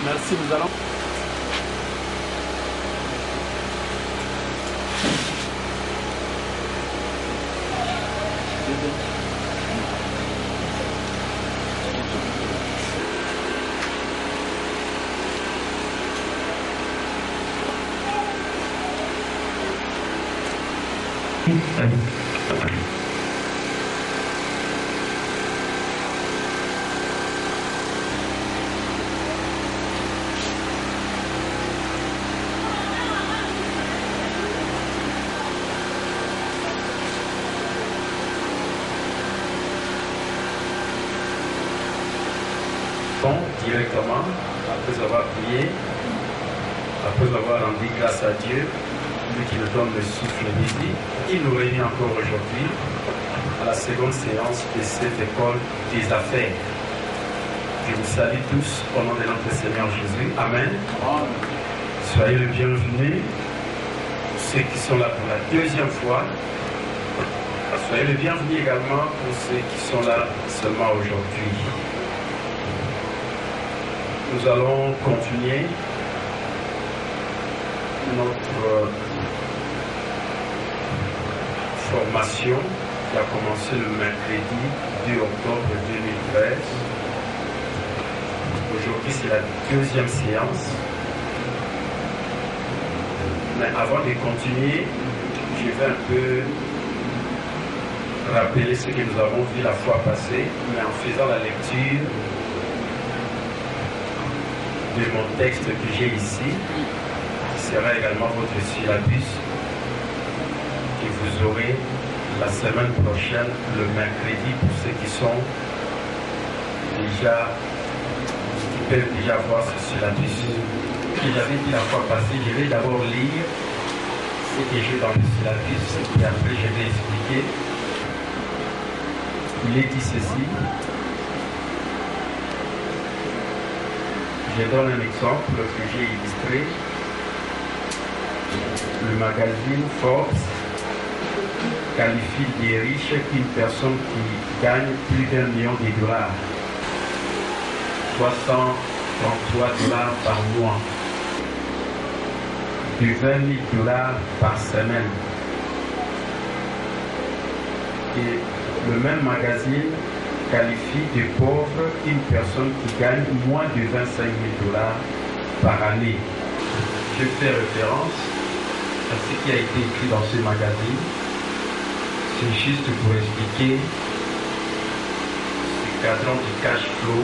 Merci, nous allons. Directement, après avoir prié, après avoir rendu grâce à Dieu, lui qui nous donne le souffle de vie, il nous réunit encore aujourd'hui à la seconde séance de cette école des affaires. Je vous salue tous au nom de notre Seigneur Jésus. Amen. Soyez les bienvenus, ceux qui sont là pour la deuxième fois. Soyez les bienvenus également pour ceux qui sont là seulement aujourd'hui. Nous allons continuer notre formation qui a commencé le mercredi 2 octobre 2013. Aujourd'hui, c'est la deuxième séance. Mais avant de continuer, je vais un peu rappeler ce que nous avons vu la fois passée, mais en faisant la lecture de mon texte que j'ai ici, qui sera également votre syllabus que vous aurez la semaine prochaine, le mercredi, pour ceux qui sont déjà, qui peuvent déjà voir ce syllabus. Que j'avais dit la fois passée, je vais d'abord lire ce que j'ai dans le syllabus, et après je vais expliquer. Il est dit ceci. Je donne un exemple que j'ai illustré. Le magazine Forbes qualifie des riches qu'une personne qui gagne plus d'$1 million, $333 par mois, de $20 000 par semaine. Et le même magazine qualifie de pauvre une personne qui gagne moins de $25 000 par année. Je fais référence à ce qui a été écrit dans ce magazine. C'est juste pour expliquer ce cadran du cash flow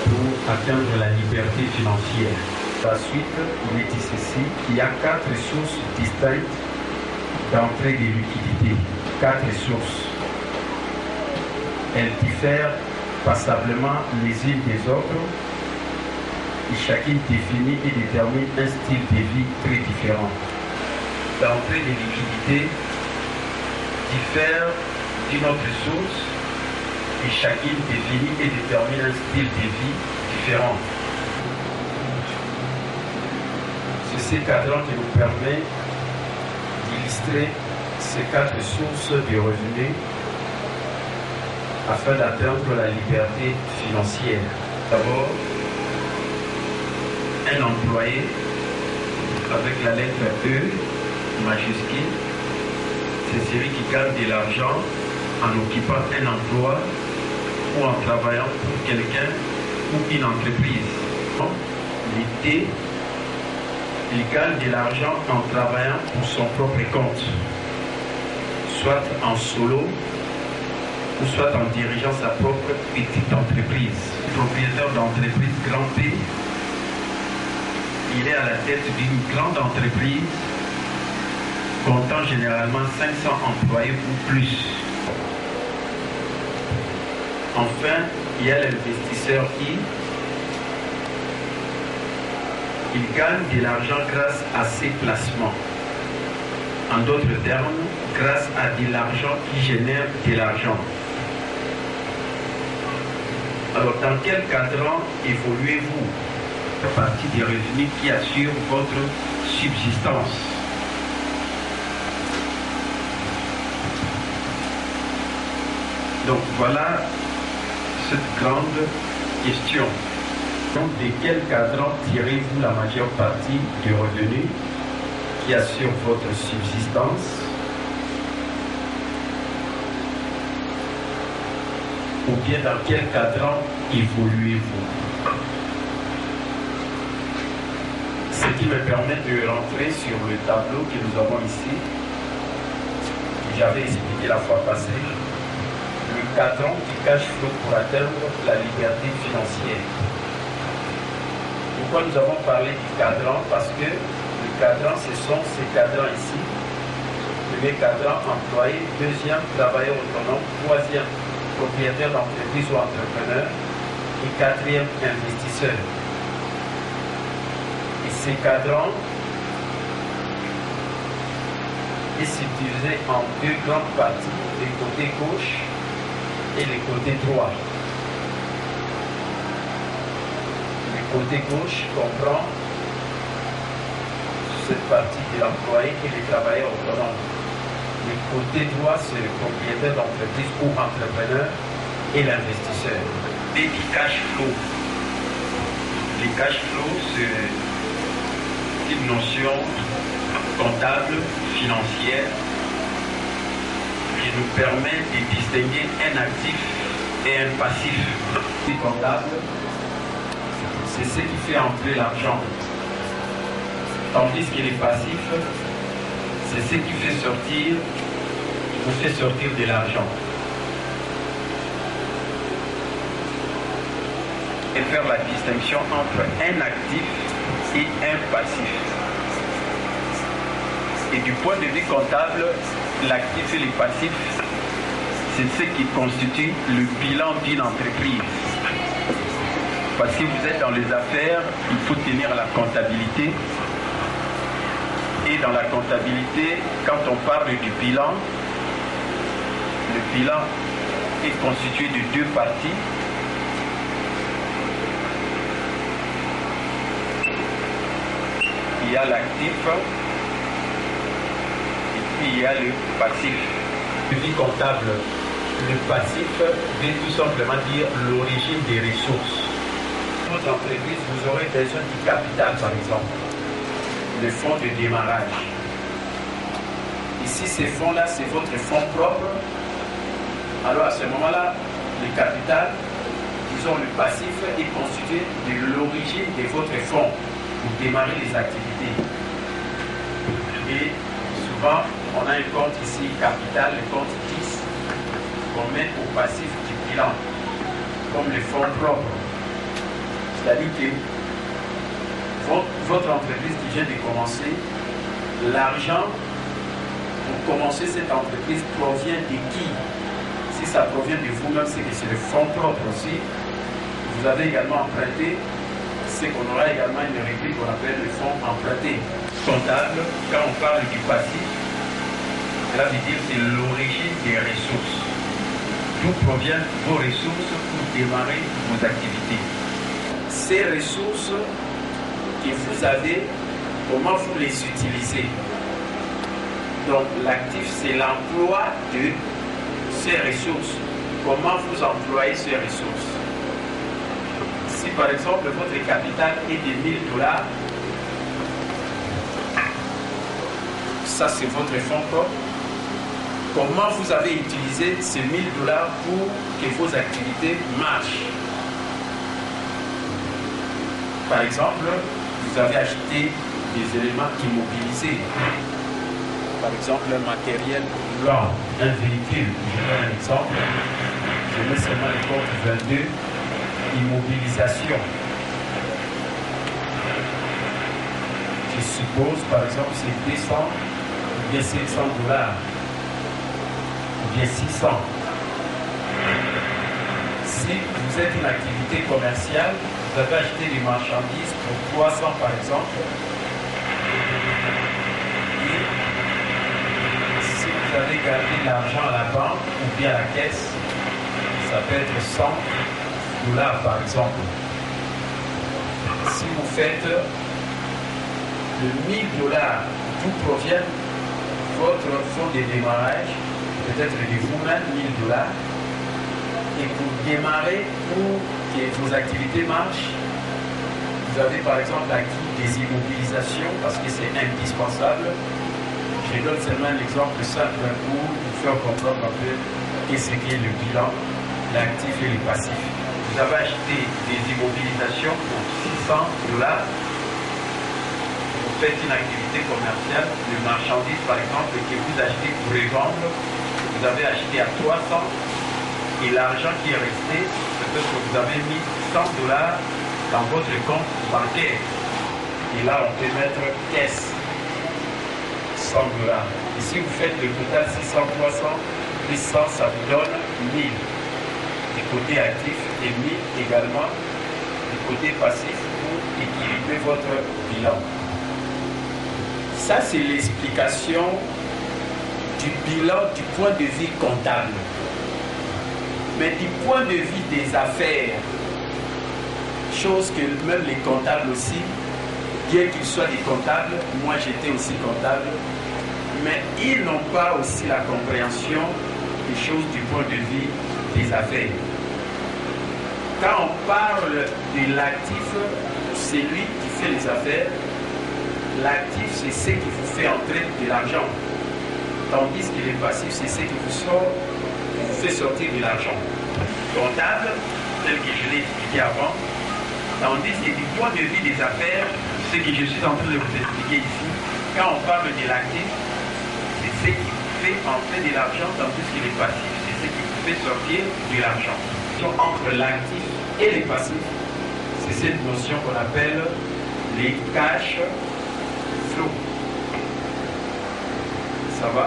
pour atteindre la liberté financière. Par la suite, il est dit ceci, il y a 4 sources distinctes d'entrée de liquidités. 4 sources. Elles diffèrent passablement les unes des autres et chacune définit et détermine un style de vie très différent. L'entrée des liquidités diffère d'une autre source et chacune définit et détermine un style de vie différent. C'est ce cadran qui nous permet d'illustrer ces 4 sources de revenus afin d'atteindre la liberté financière. D'abord, un employé avec la lettre E majuscule, c'est celui qui gagne de l'argent en occupant un emploi ou en travaillant pour quelqu'un ou une entreprise. Le T, il gagne de l'argent en travaillant pour son propre compte, soit en solo, ou soit en dirigeant sa propre petite entreprise. Propriétaire d'entreprise grand P, il est à la tête d'une grande entreprise comptant généralement 500 employés ou plus. Enfin, il y a l'investisseur I. Il gagne de l'argent grâce à ses placements. En d'autres termes, grâce à de l'argent qui génère de l'argent. Alors, dans quel cadran évoluez-vous? La partie des revenus qui assure votre subsistance. Donc, voilà cette grande question. Donc, de quel cadran tirez-vous la majeure partie des revenus qui assure votre subsistance? Ou bien dans quel cadran évoluez-vous? Ce qui me permet de rentrer sur le tableau que nous avons ici, que j'avais expliqué la fois passée, le cadran du cash flow pour atteindre la liberté financière. Pourquoi nous avons parlé du cadran? Parce que le cadran, ce sont ces cadrans ici. Premier cadran, employé. Deuxième, travailleur autonome. Troisième, propriétaire d'entreprise ou entrepreneur. Et quatrième, investisseur. Et ces cadrans est subdivisé en deux grandes parties, le côté gauche et le côté droit. Le côté gauche comprend cette partie de l'employé et les travailleurs autonomes. Le côté droit, c'est le propriétaire d'entreprise ou entrepreneur et l'investisseur. Et du cash flow. Le cash flow, c'est une notion comptable, financière, qui nous permet de distinguer un actif et un passif. Le comptable, c'est ce qui fait entrer l'argent. Tandis que les passifs, c'est ce qui fait sortir, vous fait sortir de l'argent. Et faire la distinction entre un actif et un passif. Et du point de vue comptable, l'actif et le passif, c'est ce qui constitue le bilan d'une entreprise. Parce que vous êtes dans les affaires, il faut tenir la comptabilité. Et dans la comptabilité, quand on parle du bilan, le bilan est constitué de deux parties. Il y a l'actif et puis il y a le passif. Le vie comptable, le passif veut tout simplement dire l'origine des ressources. Dans votre entreprise, vous aurez besoin du capital par exemple. Le fonds de démarrage. Ici, ces fonds-là, c'est votre fonds propre. Alors à ce moment-là, le capital, disons le passif, est constitué de l'origine de votre fonds pour démarrer les activités. Et souvent, on a un compte ici, capital, le compte 10, qu'on met au passif du bilan, comme les fonds propres. C'est-à-dire que votre entreprise qui vient de commencer, l'argent pour commencer cette entreprise provient de qui? Si ça provient de vous-même, c'est que c'est le fonds propre aussi. Vous avez également emprunté, c'est qu'on aura également une rubrique qu'on appelle le fonds emprunté. Comptable, quand on parle du passif, cela veut dire que c'est l'origine des ressources. D'où proviennent vos ressources pour démarrer vos activités. Ces ressources que vous avez, comment vous les utilisez. Donc l'actif, c'est l'emploi de ces ressources. Comment vous employez ces ressources. Si par exemple votre capital est de 1000 $, ça c'est votre fonds propre. Comment vous avez utilisé ces 1000 $ pour que vos activités marchent. Par exemple, vous avez acheté des éléments immobilisés. Par exemple, un matériel blanc, un véhicule. Je donne un exemple. Je mets seulement le code 22, immobilisation. Je suppose, par exemple, c'est 200 ou bien 700 $, ou bien 600. Si vous êtes une activité commerciale, vous avez acheté des marchandises pour 300 par exemple. Et si vous avez gardé l'argent à la banque ou bien à la caisse, ça peut être 100 $ par exemple. Si vous faites de 1000 $, d'où provient votre fonds de démarrage, peut-être de vous-même 1000 $, et pour démarrer, pour que vos activités marchent, vous avez par exemple acquis des immobilisations parce que c'est indispensable. Je donne seulement un exemple simple pour vous faire comprendre un peu ce qu'est le bilan, l'actif et le passif. Vous avez acheté des immobilisations pour 600 $. Vous faites une activité commerciale, de marchandises par exemple, que vous achetez pour revendre. Vous avez acheté à 300 et l'argent qui est resté, peut-être que vous avez mis 100 $ dans votre compte bancaire. Et là, on peut mettre caisse 100 $. Et si vous faites le total 600, 300, plus 100, ça vous donne 1000 du côté actif et 1000 également du côté passif pour équilibrer votre bilan. Ça, c'est l'explication du bilan du point de vue comptable. Mais du point de vue des affaires, chose que même les comptables aussi, bien qu'ils soient des comptables, moi j'étais aussi comptable, mais ils n'ont pas aussi la compréhension des choses du point de vue des affaires. Quand on parle de l'actif, c'est lui qui fait les affaires. L'actif, c'est ce qui vous fait entrer de l'argent. Tandis que le passif, c'est ce qui vous fait sortir de l'argent. Comptable, tel que je l'ai expliqué avant, tandis que du point de vue des affaires, ce que je suis en train de vous expliquer ici, quand on parle de l'actif, c'est ce qui vous fait entrer de l'argent, tandis que le passif, c'est ce qui vous fait sortir de l'argent. Entre l'actif et les passifs, c'est cette notion qu'on appelle les cash flow. Ça va?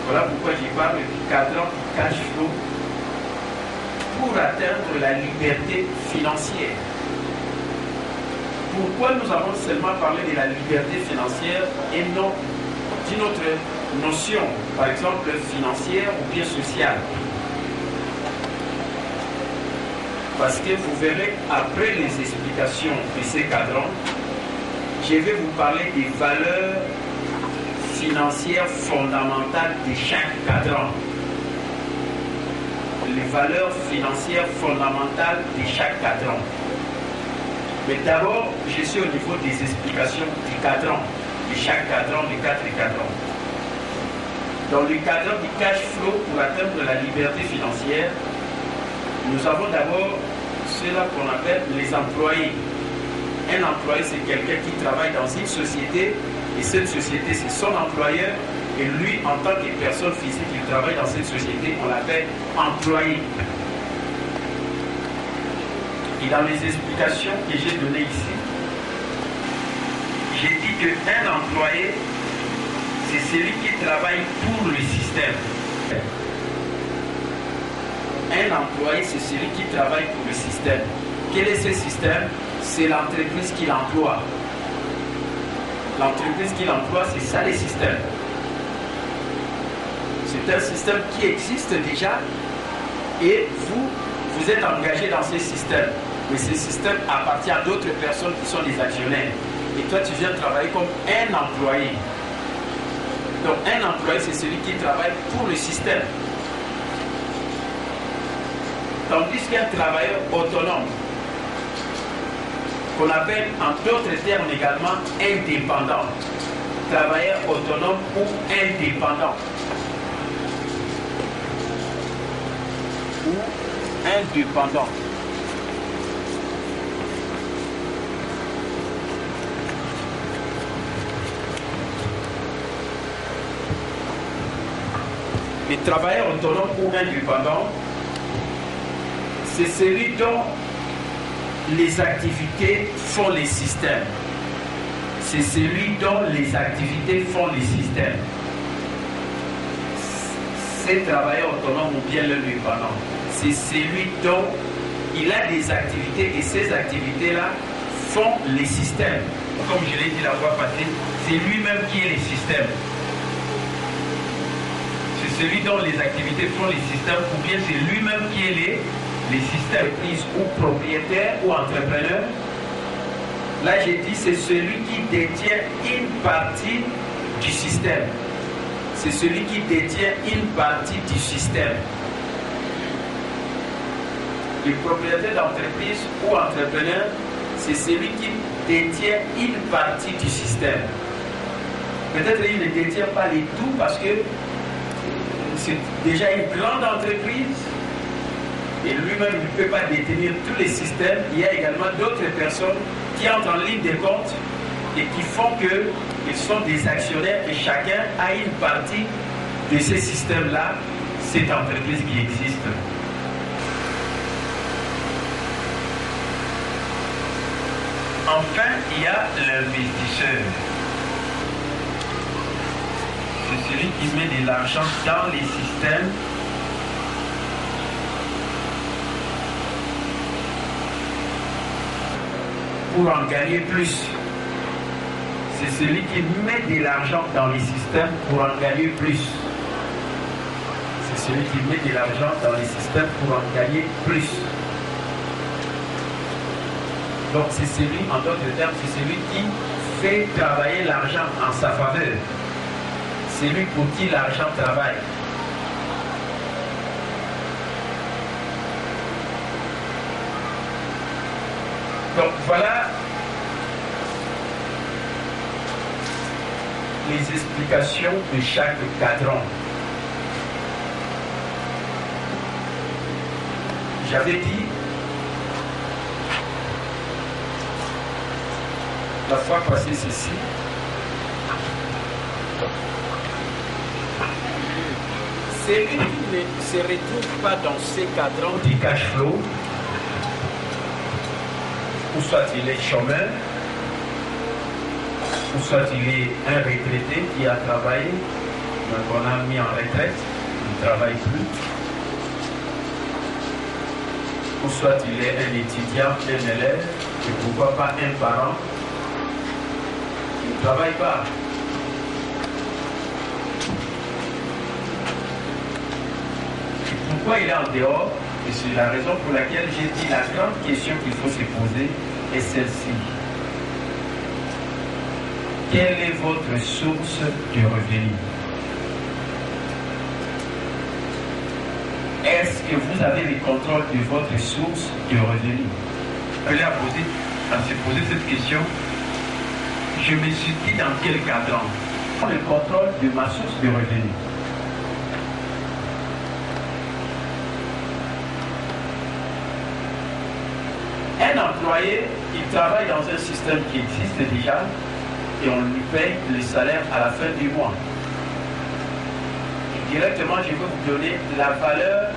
Voilà pourquoi je parle du cadran du cash flow pour atteindre la liberté financière. Pourquoi nous avons seulement parlé de la liberté financière et non d'une autre notion, par exemple financière ou bien sociale? Parce que vous verrez, après les explications de ces cadrans, je vais vous parler des valeurs financières fondamentales de chaque cadran. Les valeurs financières fondamentales de chaque cadran. Mais d'abord, je suis au niveau des explications du cadran, de chaque cadran, des 4 cadrans. Dans le cadran du cash flow, pour atteindre la liberté financière, nous avons d'abord ceux-là qu'on appelle les employés. Un employé, c'est quelqu'un qui travaille dans une société, et cette société, c'est son employeur, et lui, en tant que personne physique, il travaille dans cette société, on l'appelle employé. Et dans les explications que j'ai données ici, j'ai dit qu'un employé, c'est celui qui travaille pour le système. Un employé, c'est celui qui travaille pour le système. Quel est ce système? C'est l'entreprise qui l'emploie. L'entreprise qui l'emploie, c'est ça le système. C'est un système qui existe déjà et vous êtes engagé dans ce système. Mais ce système appartient à d'autres personnes qui sont des actionnaires. Et toi, tu viens travailler comme un employé. Donc, un employé, c'est celui qui travaille pour le système. Tandis qu'un travailleur autonome, qu'on appelle en d'autres termes également indépendant, travailleur autonome ou indépendant, ou indépendant. Les travailleurs autonomes ou indépendants, c'est celui dont les activités font les systèmes. C'est celui dont les activités font les systèmes. Ces travailleurs autonomes ou bien l'indépendant, c'est celui dont il a des activités et ces activités-là font les systèmes. Comme je l'ai dit la fois passée, c'est lui-même qui est les systèmes. C'est celui dont les activités font les systèmes ou bien c'est lui-même qui est les systèmes. Ou propriétaire ou entrepreneur. Là j'ai dit c'est celui qui détient une partie du système. C'est celui qui détient une partie du système. Le propriétaire d'entreprise ou entrepreneur, c'est celui qui détient une partie du système. Peut-être il ne détient pas les tout parce que c'est déjà une grande entreprise et lui-même ne peut pas détenir tous les systèmes. Il y a également d'autres personnes qui entrent en ligne de compte et qui font qu'ils sont des actionnaires et chacun a une partie de ces systèmes-là, cette entreprise qui existe. Enfin, il y a l'investisseur. C'est celui qui met de l'argent dans les systèmes pour en gagner plus. C'est celui qui met de l'argent dans les systèmes pour en gagner plus. C'est celui qui met de l'argent dans les systèmes pour en gagner plus. Donc c'est celui, en d'autres termes, c'est celui qui fait travailler l'argent en sa faveur. C'est lui pour qui l'argent travaille. Donc voilà les explications de chaque cadran. J'avais dit la fois passée ceci. Celui qui ne se retrouve pas dans ces cadrans du cash flow, ou soit il est chômeur, ou soit il est un retraité qui a travaillé, donc on a mis en retraite, il ne travaille plus, ou soit il est un étudiant, un élève, et pourquoi pas un parent, il ne travaille pas. Pourquoi il est en dehors? Et c'est la raison pour laquelle j'ai dit la grande question qu'il faut se poser est celle-ci. Quelle est votre source de revenus? Est-ce que vous avez le contrôle de votre source de revenus? À se poser cette question, je me suis dit dans quel cadran? Le contrôle de ma source de revenus. Un employé, il travaille dans un système qui existe déjà et on lui paye le salaire à la fin du mois. Et directement, je vais vous donner la valeur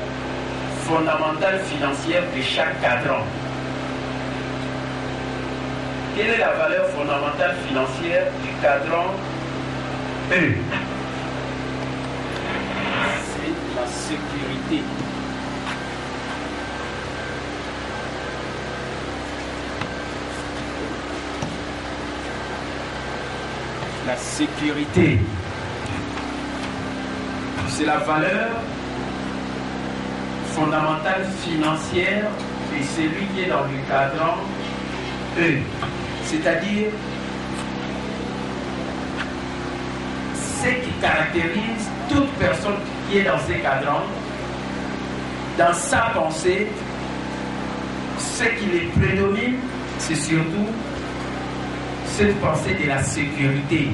fondamentale financière de chaque cadran. Quelle est la valeur fondamentale financière du cadran E? C'est la sécurité. La sécurité, c'est la valeur fondamentale financière de celui qui est dans le cadran E, c'est-à-dire ce qui caractérise toute personne qui est dans ces cadrans, dans sa pensée, ce qui les prédomine, c'est surtout cette pensée de la sécurité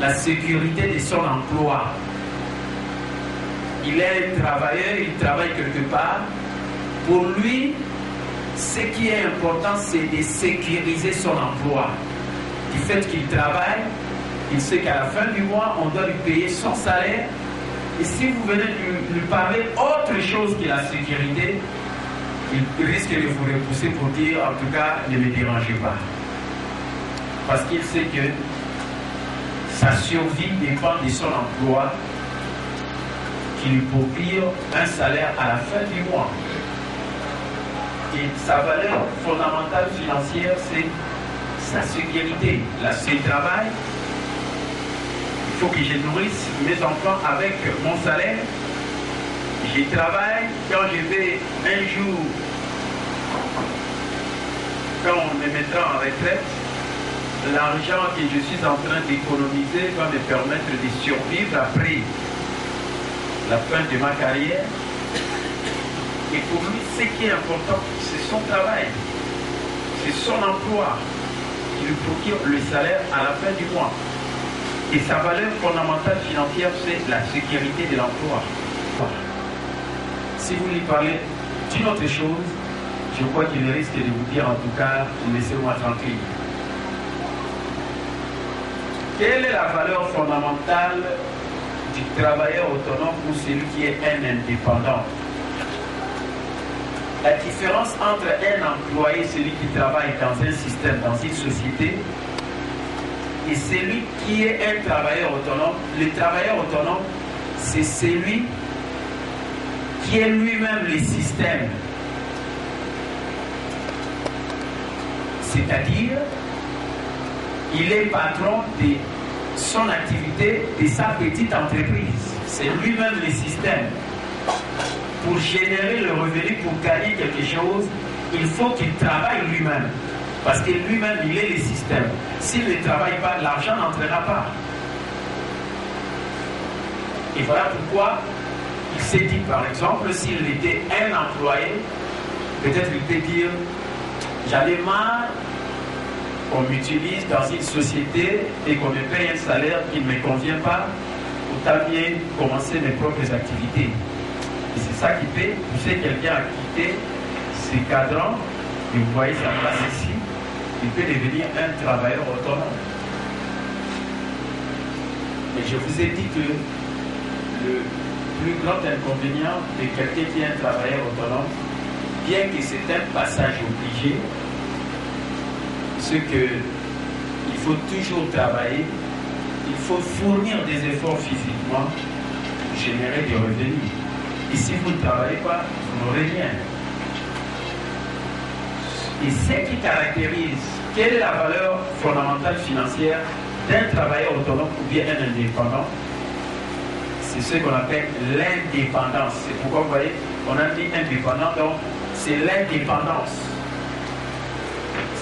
de son emploi. Il est un travailleur, il travaille quelque part. Pour lui, ce qui est important, c'est de sécuriser son emploi. Du fait qu'il travaille, il sait qu'à la fin du mois, on doit lui payer son salaire. Et si vous venez lui parler autre chose que la sécurité, il risque de vous repousser pour dire, en tout cas, ne me dérangez pas. Parce qu'il sait que sa survie dépend de son emploi qui lui procure un salaire à la fin du mois. Et sa valeur fondamentale financière, c'est sa sécurité. Là, c'est le travail. Il faut que je nourrisse mes enfants avec mon salaire. Je travaille. Quand je vais un jour, quand on me mettra en retraite, l'argent que je suis en train d'économiser va me permettre de survivre après la fin de ma carrière. Et pour lui, ce qui est important, c'est son travail, c'est son emploi qui lui procure le salaire à la fin du mois. Et sa valeur fondamentale financière, c'est la sécurité de l'emploi. Si vous lui parlez d'une autre chose, je crois qu'il risque de vous dire en tout cas, laissez-moi tranquille. Quelle est la valeur fondamentale du travailleur autonome ou celui qui est un indépendant? La différence entre un employé, celui qui travaille dans un système, dans une société, et celui qui est un travailleur autonome, le travailleur autonome, c'est celui qui est lui-même le système. C'est-à-dire, il est patron de son activité, de sa petite entreprise. C'est lui-même le système. Pour générer le revenu, pour gagner quelque chose, il faut qu'il travaille lui-même. Parce que lui-même, il est le système. S'il ne travaille pas, l'argent n'entrera pas. Et voilà pourquoi il s'est dit, par exemple, s'il était un employé, peut-être il peut dire, j'en ai marre qu'on m'utilise dans une société et qu'on me paye un salaire qui ne me convient pas, autant bien commencer mes propres activités. Et c'est ça qui peut pousser quelqu'un à quitter ses cadrans, et vous voyez sa place ici, il peut devenir un travailleur autonome. Mais je vous ai dit que le plus grand inconvénient de quelqu'un qui est un travailleur autonome, bien que c'est un passage obligé, c'est qu'il faut toujours travailler, il faut fournir des efforts physiquement pour générer des revenus. Et si vous ne travaillez pas, vous n'aurez rien. Et ce qui caractérise, quelle est la valeur fondamentale financière d'un travailleur autonome ou bien un indépendant? C'est ce qu'on appelle l'indépendance. C'est pourquoi vous voyez, on a dit indépendant, donc c'est l'indépendance.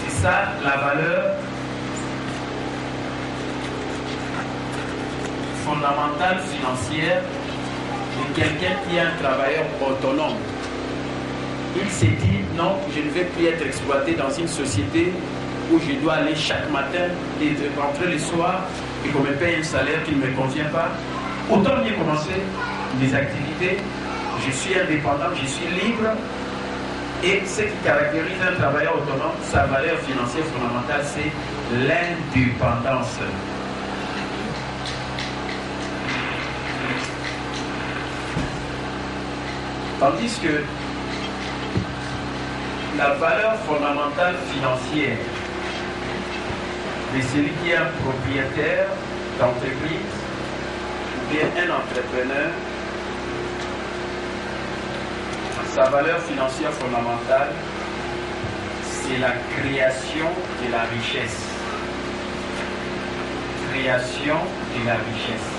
C'est ça la valeur fondamentale financière de quelqu'un qui est un travailleur autonome. Il s'est dit, non, je ne vais plus être exploité dans une société où je dois aller chaque matin et rentrer le soir et qu'on me paye un salaire qui ne me convient pas. Autant mieux commencer mes activités, je suis indépendant, je suis libre. Et ce qui caractérise un travailleur autonome, sa valeur financière fondamentale, c'est l'indépendance. Tandis que la valeur fondamentale financière de celui qui est un propriétaire d'entreprise ou bien un entrepreneur, sa valeur financière fondamentale, c'est la création de la richesse. Création de la richesse.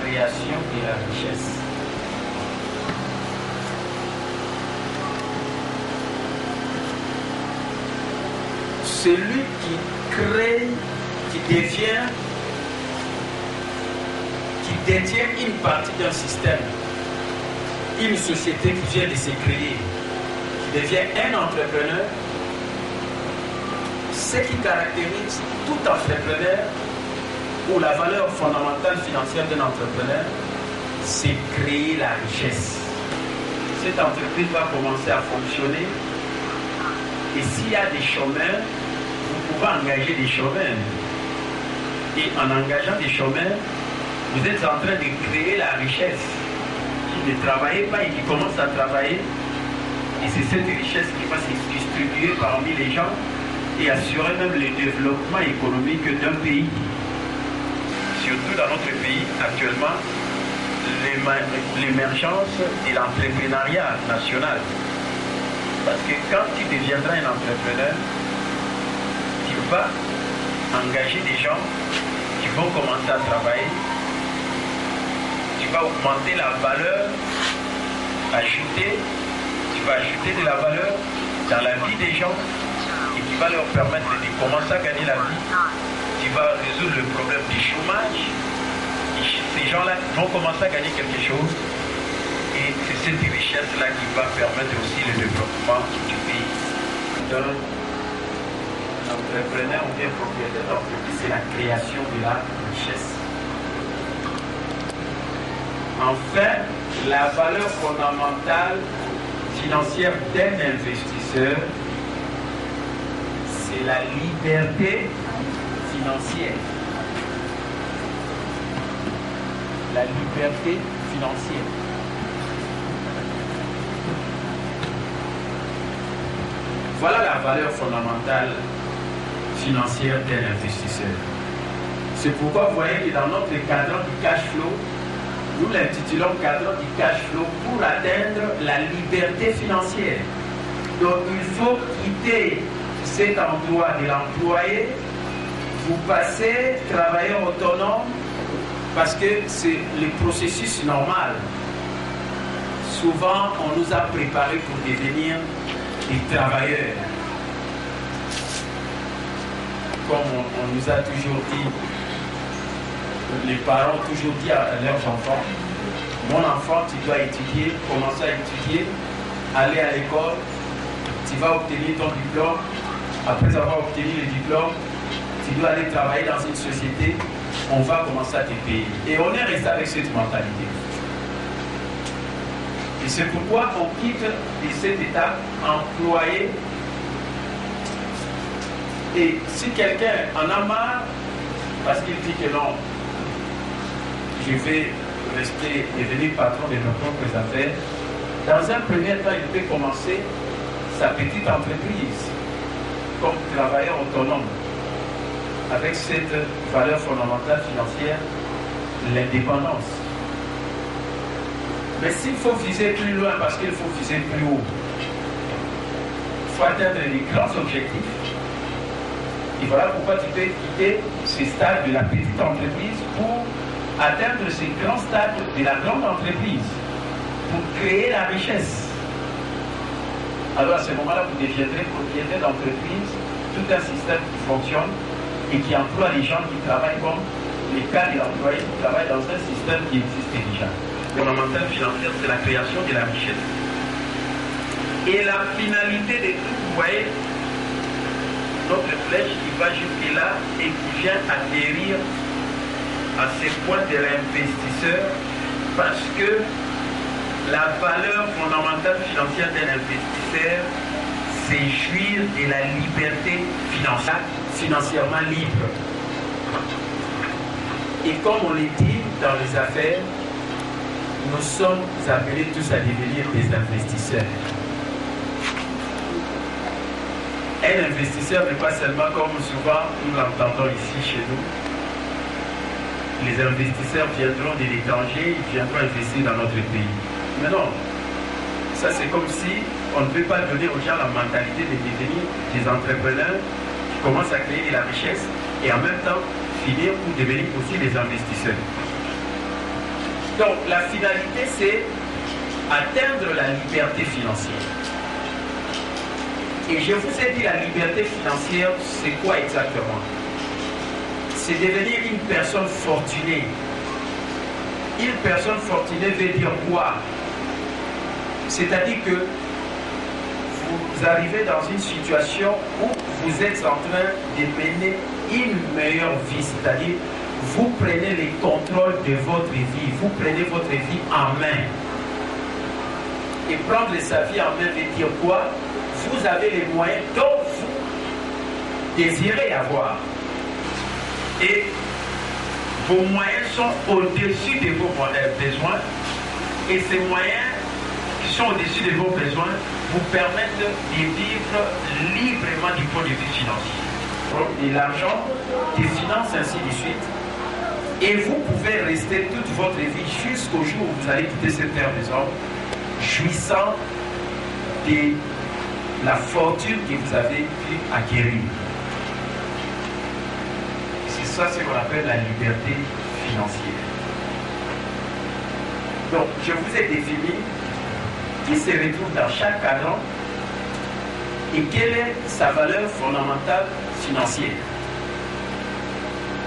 Création de la richesse. Celui qui crée, qui détient une partie d'un système, une société qui vient de se créer, qui devient un entrepreneur, ce qui caractérise tout entrepreneur ou la valeur fondamentale financière d'un entrepreneur, c'est créer la richesse. Cette entreprise va commencer à fonctionner et s'il y a des chômeurs, vous pouvez engager des chômeurs. Et en engageant des chômeurs, vous êtes en train de créer la richesse qui ne travaillait pas et qui commence à travailler. Et c'est cette richesse qui va se distribuer parmi les gens et assurer même le développement économique d'un pays. Surtout dans notre pays, actuellement, l'émergence de l'entrepreneuriat national. Parce que quand tu deviendras un entrepreneur, tu vas engager des gens qui vont commencer à travailler, tu vas augmenter la valeur ajoutée, tu vas ajouter de la valeur dans la vie des gens et qui va leur permettre de commencer à gagner la vie. Tu vas résoudre le problème du chômage. Et ces gens-là vont commencer à gagner quelque chose. Et c'est cette richesse-là qui va permettre aussi le développement du pays. Donc, l'entrepreneur ou bien propriétaire d'entreprise, c'est la création de la richesse. Enfin, la valeur fondamentale financière d'un investisseur, c'est la liberté financière. La liberté financière. Voilà la valeur fondamentale financière d'un investisseur. C'est pourquoi vous voyez que dans notre cadran du cash flow, nous l'intitulons cadran du cash flow pour atteindre la liberté financière. Donc il faut quitter cet emploi de l'employé, vous passez travailleur autonome parce que c'est le processus normal. Souvent, on nous a préparés pour devenir des travailleurs. Comme on nous a toujours dit, les parents ont toujours dit à leurs enfants, mon enfant, tu dois étudier, commencer à étudier, aller à l'école, tu vas obtenir ton diplôme. Après avoir obtenu le diplôme, tu dois aller travailler dans une société, on va commencer à te payer. Et on est resté avec cette mentalité. Et c'est pourquoi on quitte de cette étape employé. Et si quelqu'un en a marre, parce qu'il dit que non, je vais rester devenir patron de mes propres affaires, dans un premier temps, il peut commencer sa petite entreprise comme travailleur autonome avec cette valeur fondamentale financière, l'indépendance. Mais s'il faut viser plus loin, parce qu'il faut viser plus haut, il faut atteindre les grands objectifs. Et voilà pourquoi tu peux quitter ces stades de la petite entreprise pour atteindre ces grands stades de la grande entreprise, pour créer la richesse. Alors à ce moment-là, vous deviendrez propriétaire d'entreprise, tout un système qui fonctionne et qui emploie les gens qui travaillent comme les cas de l'employé qui travaillent dans un système qui existe déjà. Le fondamental financier, c'est la création de la richesse. Et la finalité de tout, vous voyez, notre flèche qui va jusque là et qui vient atterrir à ce point de l'investisseur, parce que la valeur fondamentale financière d'un investisseur, c'est jouir de la liberté financière, financièrement libre. Et comme on le dit dans les affaires, nous sommes appelés tous à devenir des investisseurs. Un investisseur n'est pas seulement comme souvent nous l'entendons ici chez nous. Les investisseurs viendront de l'étranger, ils viendront investir dans notre pays. Mais non, ça c'est comme si on ne peut pas donner aux gens la mentalité de devenir des entrepreneurs qui commencent à créer de la richesse et en même temps finir pour devenir aussi des investisseurs. Donc la finalité c'est atteindre la liberté financière. Et je vous ai dit la liberté financière, c'est quoi exactement? C'est devenir une personne fortunée. Une personne fortunée veut dire quoi? C'est-à-dire que vous arrivez dans une situation où vous êtes en train de mener une meilleure vie, c'est-à-dire vous prenez le contrôle de votre vie, vous prenez votre vie en main. Et prendre sa vie en main veut dire quoi? Vous avez les moyens dont vous désirez avoir. Et vos moyens sont au-dessus de vos besoins. Et ces moyens qui sont au-dessus de vos besoins vous permettent de vivre librement du point de vue financier. De l'argent, des finances, ainsi de suite. Et vous pouvez rester toute votre vie jusqu'au jour où vous allez quitter cette terre des hommes, jouissant de la fortune que vous avez pu acquérir. C'est ça ce qu'on appelle la liberté financière. Donc, je vous ai défini qui se retrouve dans chaque cadran et quelle est sa valeur fondamentale financière.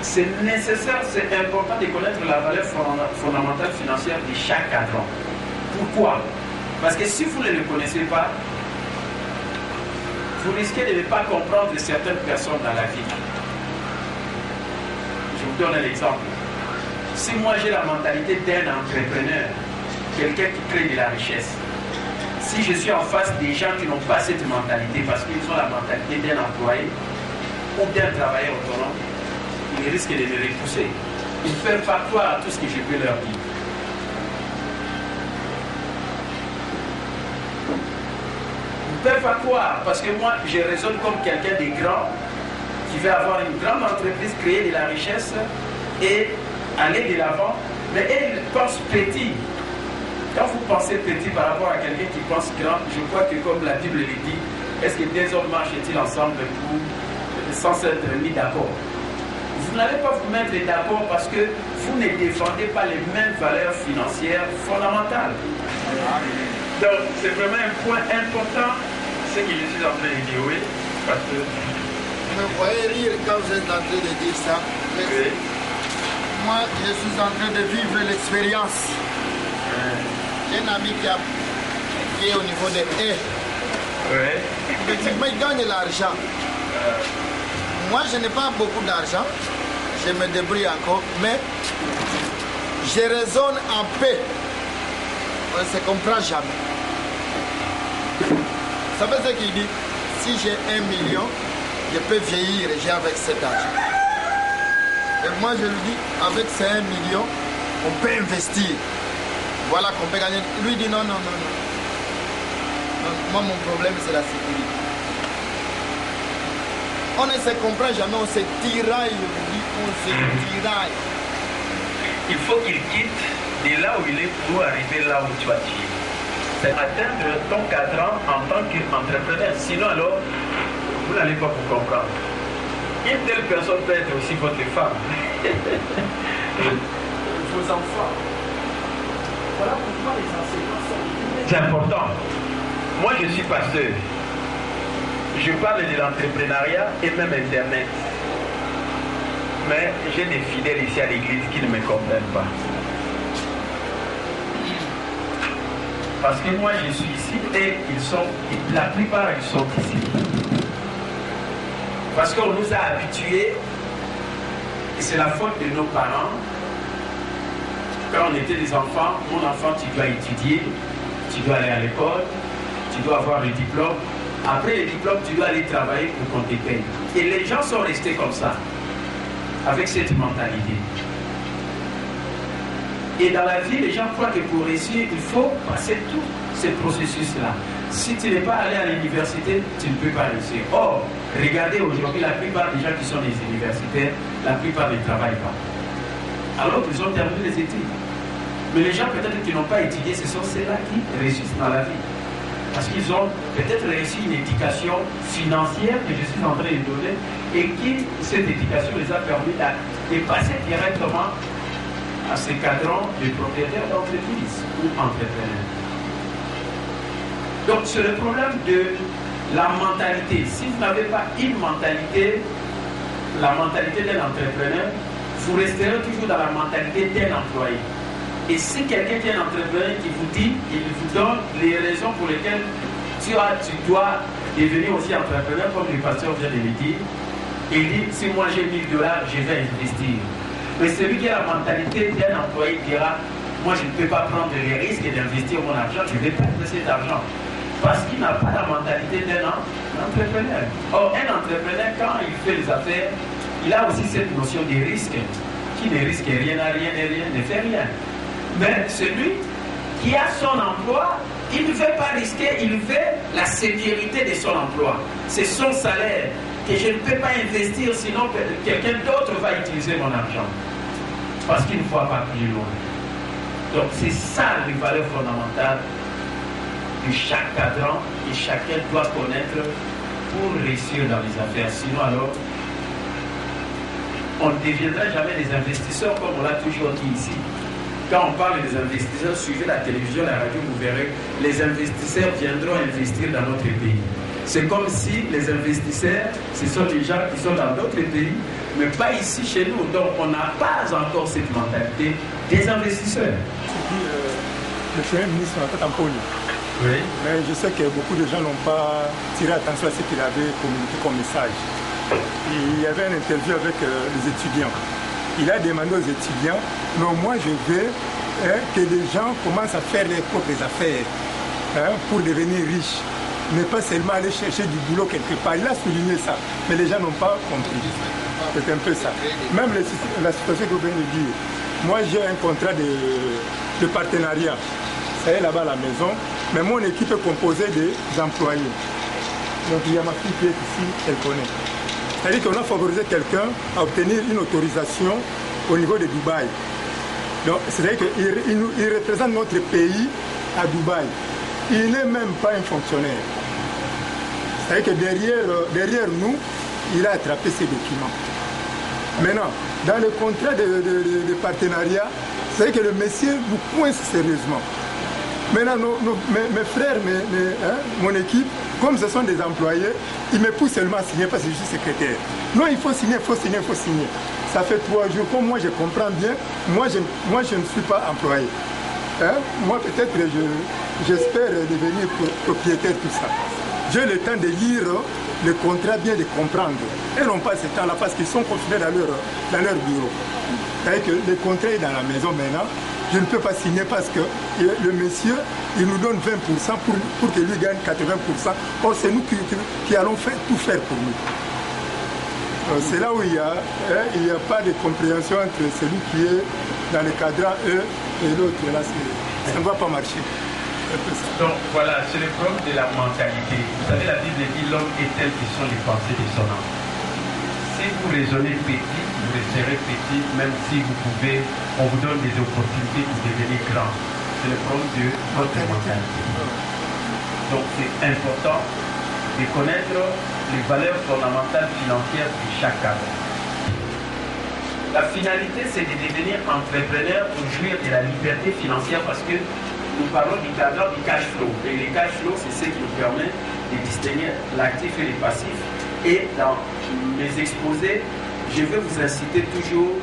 C'est nécessaire, c'est important de connaître la valeur fondamentale financière de chaque cadran. Pourquoi? Parce que si vous ne le connaissez pas, vous risquez de ne pas comprendre certaines personnes dans la vie. Je vous donne un exemple. Si moi j'ai la mentalité d'un entrepreneur, quelqu'un qui crée de la richesse, si je suis en face des gens qui n'ont pas cette mentalité parce qu'ils ont la mentalité d'un employé ou d'un travailleur autonome, ils risquent de me repousser. Ils ne peuvent pas croire à tout ce que je peux leur dire. Ils ne peuvent pas croire parce que moi je raisonne comme quelqu'un de grand qui veut avoir une grande entreprise, créer de la richesse et aller de l'avant, mais elle pense petit. Quand vous pensez petit par rapport à quelqu'un qui pense grand, je crois que comme la Bible le dit, est-ce que deux hommes marchent-ils ensemble sans s'être mis d'accord? Vous n'allez pas vous mettre d'accord parce que vous ne défendez pas les mêmes valeurs financières fondamentales. Donc c'est vraiment un point important, ce que je suis en train de dire, oui, parce que... Vous me voyez rire quand vous êtes en train de dire ça. Oui. Moi, je suis en train de vivre l'expérience. J'ai un ami qui est au niveau des haies. Oui. Effectivement, il gagne de l'argent. Moi, je n'ai pas beaucoup d'argent. Je me débrouille encore, mais je raisonne en paix. On ne se comprend jamais. Ça veut dire qu'il dit, si j'ai 1 million, je peux vieillir et j'ai avec cet argent. Et moi, je lui dis, avec ces 1 million, on peut investir. Voilà qu'on peut gagner. Lui dit non, non, non, non. Moi, mon problème, c'est la sécurité. On ne se comprend jamais, on se tiraille, je vous dis, on se tiraille. Il faut qu'il quitte de là où il est pour arriver là où tu vas tirer. C'est atteindre ton cadran en tant qu'entrepreneur. Sinon, alors, vous n'allez pas vous comprendre. Une telle personne peut être aussi votre femme. Vos enfants. Voilà pourquoi les enseignants sont... C'est important. Moi, je suis pasteur. Je parle de l'entrepreneuriat et même Internet. Mais j'ai des fidèles ici à l'église qui ne me comprennent pas. Parce que moi, je suis ici et la plupart, ils sont ici. Parce qu'on nous a habitués, et c'est la faute de nos parents. Quand on était des enfants, mon enfant, tu dois étudier, tu dois aller à l'école, tu dois avoir le diplôme. Après le diplôme, tu dois aller travailler pour qu'on te paye. Et les gens sont restés comme ça, avec cette mentalité. Et dans la vie, les gens croient que pour réussir, il faut passer tout ce processus-là. Si tu n'es pas allé à l'université, tu ne peux pas réussir. Or, regardez aujourd'hui, la plupart des gens qui sont des universitaires, la plupart ne travaillent pas. Alors qu'ils ont terminé les études. Mais les gens peut-être qui n'ont pas étudié, ce sont ceux-là qui réussissent dans la vie. Parce qu'ils ont peut-être réussi une éducation financière que je suis en train de donner et qui, cette éducation les a permis de passer directement à ces cadrans de propriétaires d'entreprise ou entrepreneurs. Donc c'est le problème de la mentalité. Si vous n'avez pas une mentalité, la mentalité d'un entrepreneur, vous resterez toujours dans la mentalité d'un employé. Et si quelqu'un qui est un entrepreneur qui vous dit, il vous donne les raisons pour lesquelles tu dois devenir aussi entrepreneur, comme le pasteur vient de le dire, il dit, si moi j'ai $1000, je vais investir. Mais celui qui a la mentalité d'un employé dira, moi je ne peux pas prendre les risques d'investir mon argent, je vais perdre cet argent. Parce qu'il n'a pas la mentalité d'un entrepreneur. Or, un entrepreneur, quand il fait les affaires, il a aussi cette notion de risque, qui ne risque rien à rien et rien ne fait rien. Mais celui qui a son emploi, il ne veut pas risquer, il veut la sécurité de son emploi. C'est son salaire que je ne peux pas investir, sinon quelqu'un d'autre va utiliser mon argent. parce qu'il ne faut pas plus loin. Donc c'est ça les valeurs fondamentales de chaque cadran et chacun doit connaître pour réussir dans les affaires. Sinon alors, on ne deviendra jamais des investisseurs comme on l'a toujours dit ici. Quand on parle des investisseurs, suivez la télévision, la radio, vous verrez, les investisseurs viendront investir dans notre pays. C'est comme si les investisseurs, ce sont des gens qui sont dans d'autres pays, mais pas ici chez nous. Donc on n'a pas encore cette mentalité des investisseurs. Le Premier ministre n'a pas tamponi. Oui. Mais je sais que beaucoup de gens n'ont pas tiré attention à ce qu'il avait communiqué comme message. Il y avait une interview avec les étudiants. Il a demandé aux étudiants, non, moi je veux que les gens commencent à faire leurs propres affaires pour devenir riches. Mais pas seulement aller chercher du boulot quelque part. Il a souligné ça, mais les gens n'ont pas compris. C'est un peu ça. Même la situation que vous venez de dire. Moi j'ai un contrat de partenariat. Ça est là-bas à la maison, mais mon équipe est composée des employés. Donc il y a ma fille qui est ici, elle connaît. C'est-à-dire qu'on a favorisé quelqu'un à obtenir une autorisation au niveau de Dubaï. Donc c'est-à-dire qu'il représente notre pays à Dubaï. Il n'est même pas un fonctionnaire. C'est-à-dire que derrière nous, il a attrapé ces documents. Maintenant, dans le contrat de partenariat, c'est que le monsieur vous coince sérieusement. Maintenant, mes frères, mon équipe, comme ce sont des employés, ils me poussent seulement à signer parce que je suis secrétaire. Non, il faut signer, il faut signer, il faut signer. Ça fait 3 jours, comme moi je comprends bien, moi je ne suis pas employé. Moi peut-être j'espère devenir propriétaire, tout ça. J'ai le temps de lire le contrat, bien de comprendre. Et non pas ce temps-là parce qu'ils sont confinés dans leur bureau. C'est-à-dire que le contrat est dans la maison maintenant. Je ne peux pas signer parce que le monsieur, il nous donne 20% pour que lui gagne 80%. Or, c'est nous qui allons tout faire pour nous. C'est là où il n'y a pas de compréhension entre celui qui est dans le cadran E et l'autre. Là, ça ne va pas marcher. Donc voilà, c'est le problème de la mentalité. Vous savez, la Bible dit l'homme est tel que sont les pensées de son âme. Si vous raisonnez petit, vous resterez petit, même si vous pouvez, on vous donne des opportunités pour devenir grand. C'est le problème de votre mentalité. Donc c'est important de connaître les valeurs fondamentales financières de chaque cadre. La finalité, c'est de devenir entrepreneur pour jouir de la liberté financière parce que nous parlons du cadre du cash flow. Et le cash flow, c'est ce qui nous permet de distinguer l'actif et le passif. Et dans mes exposés, je vais vous inciter toujours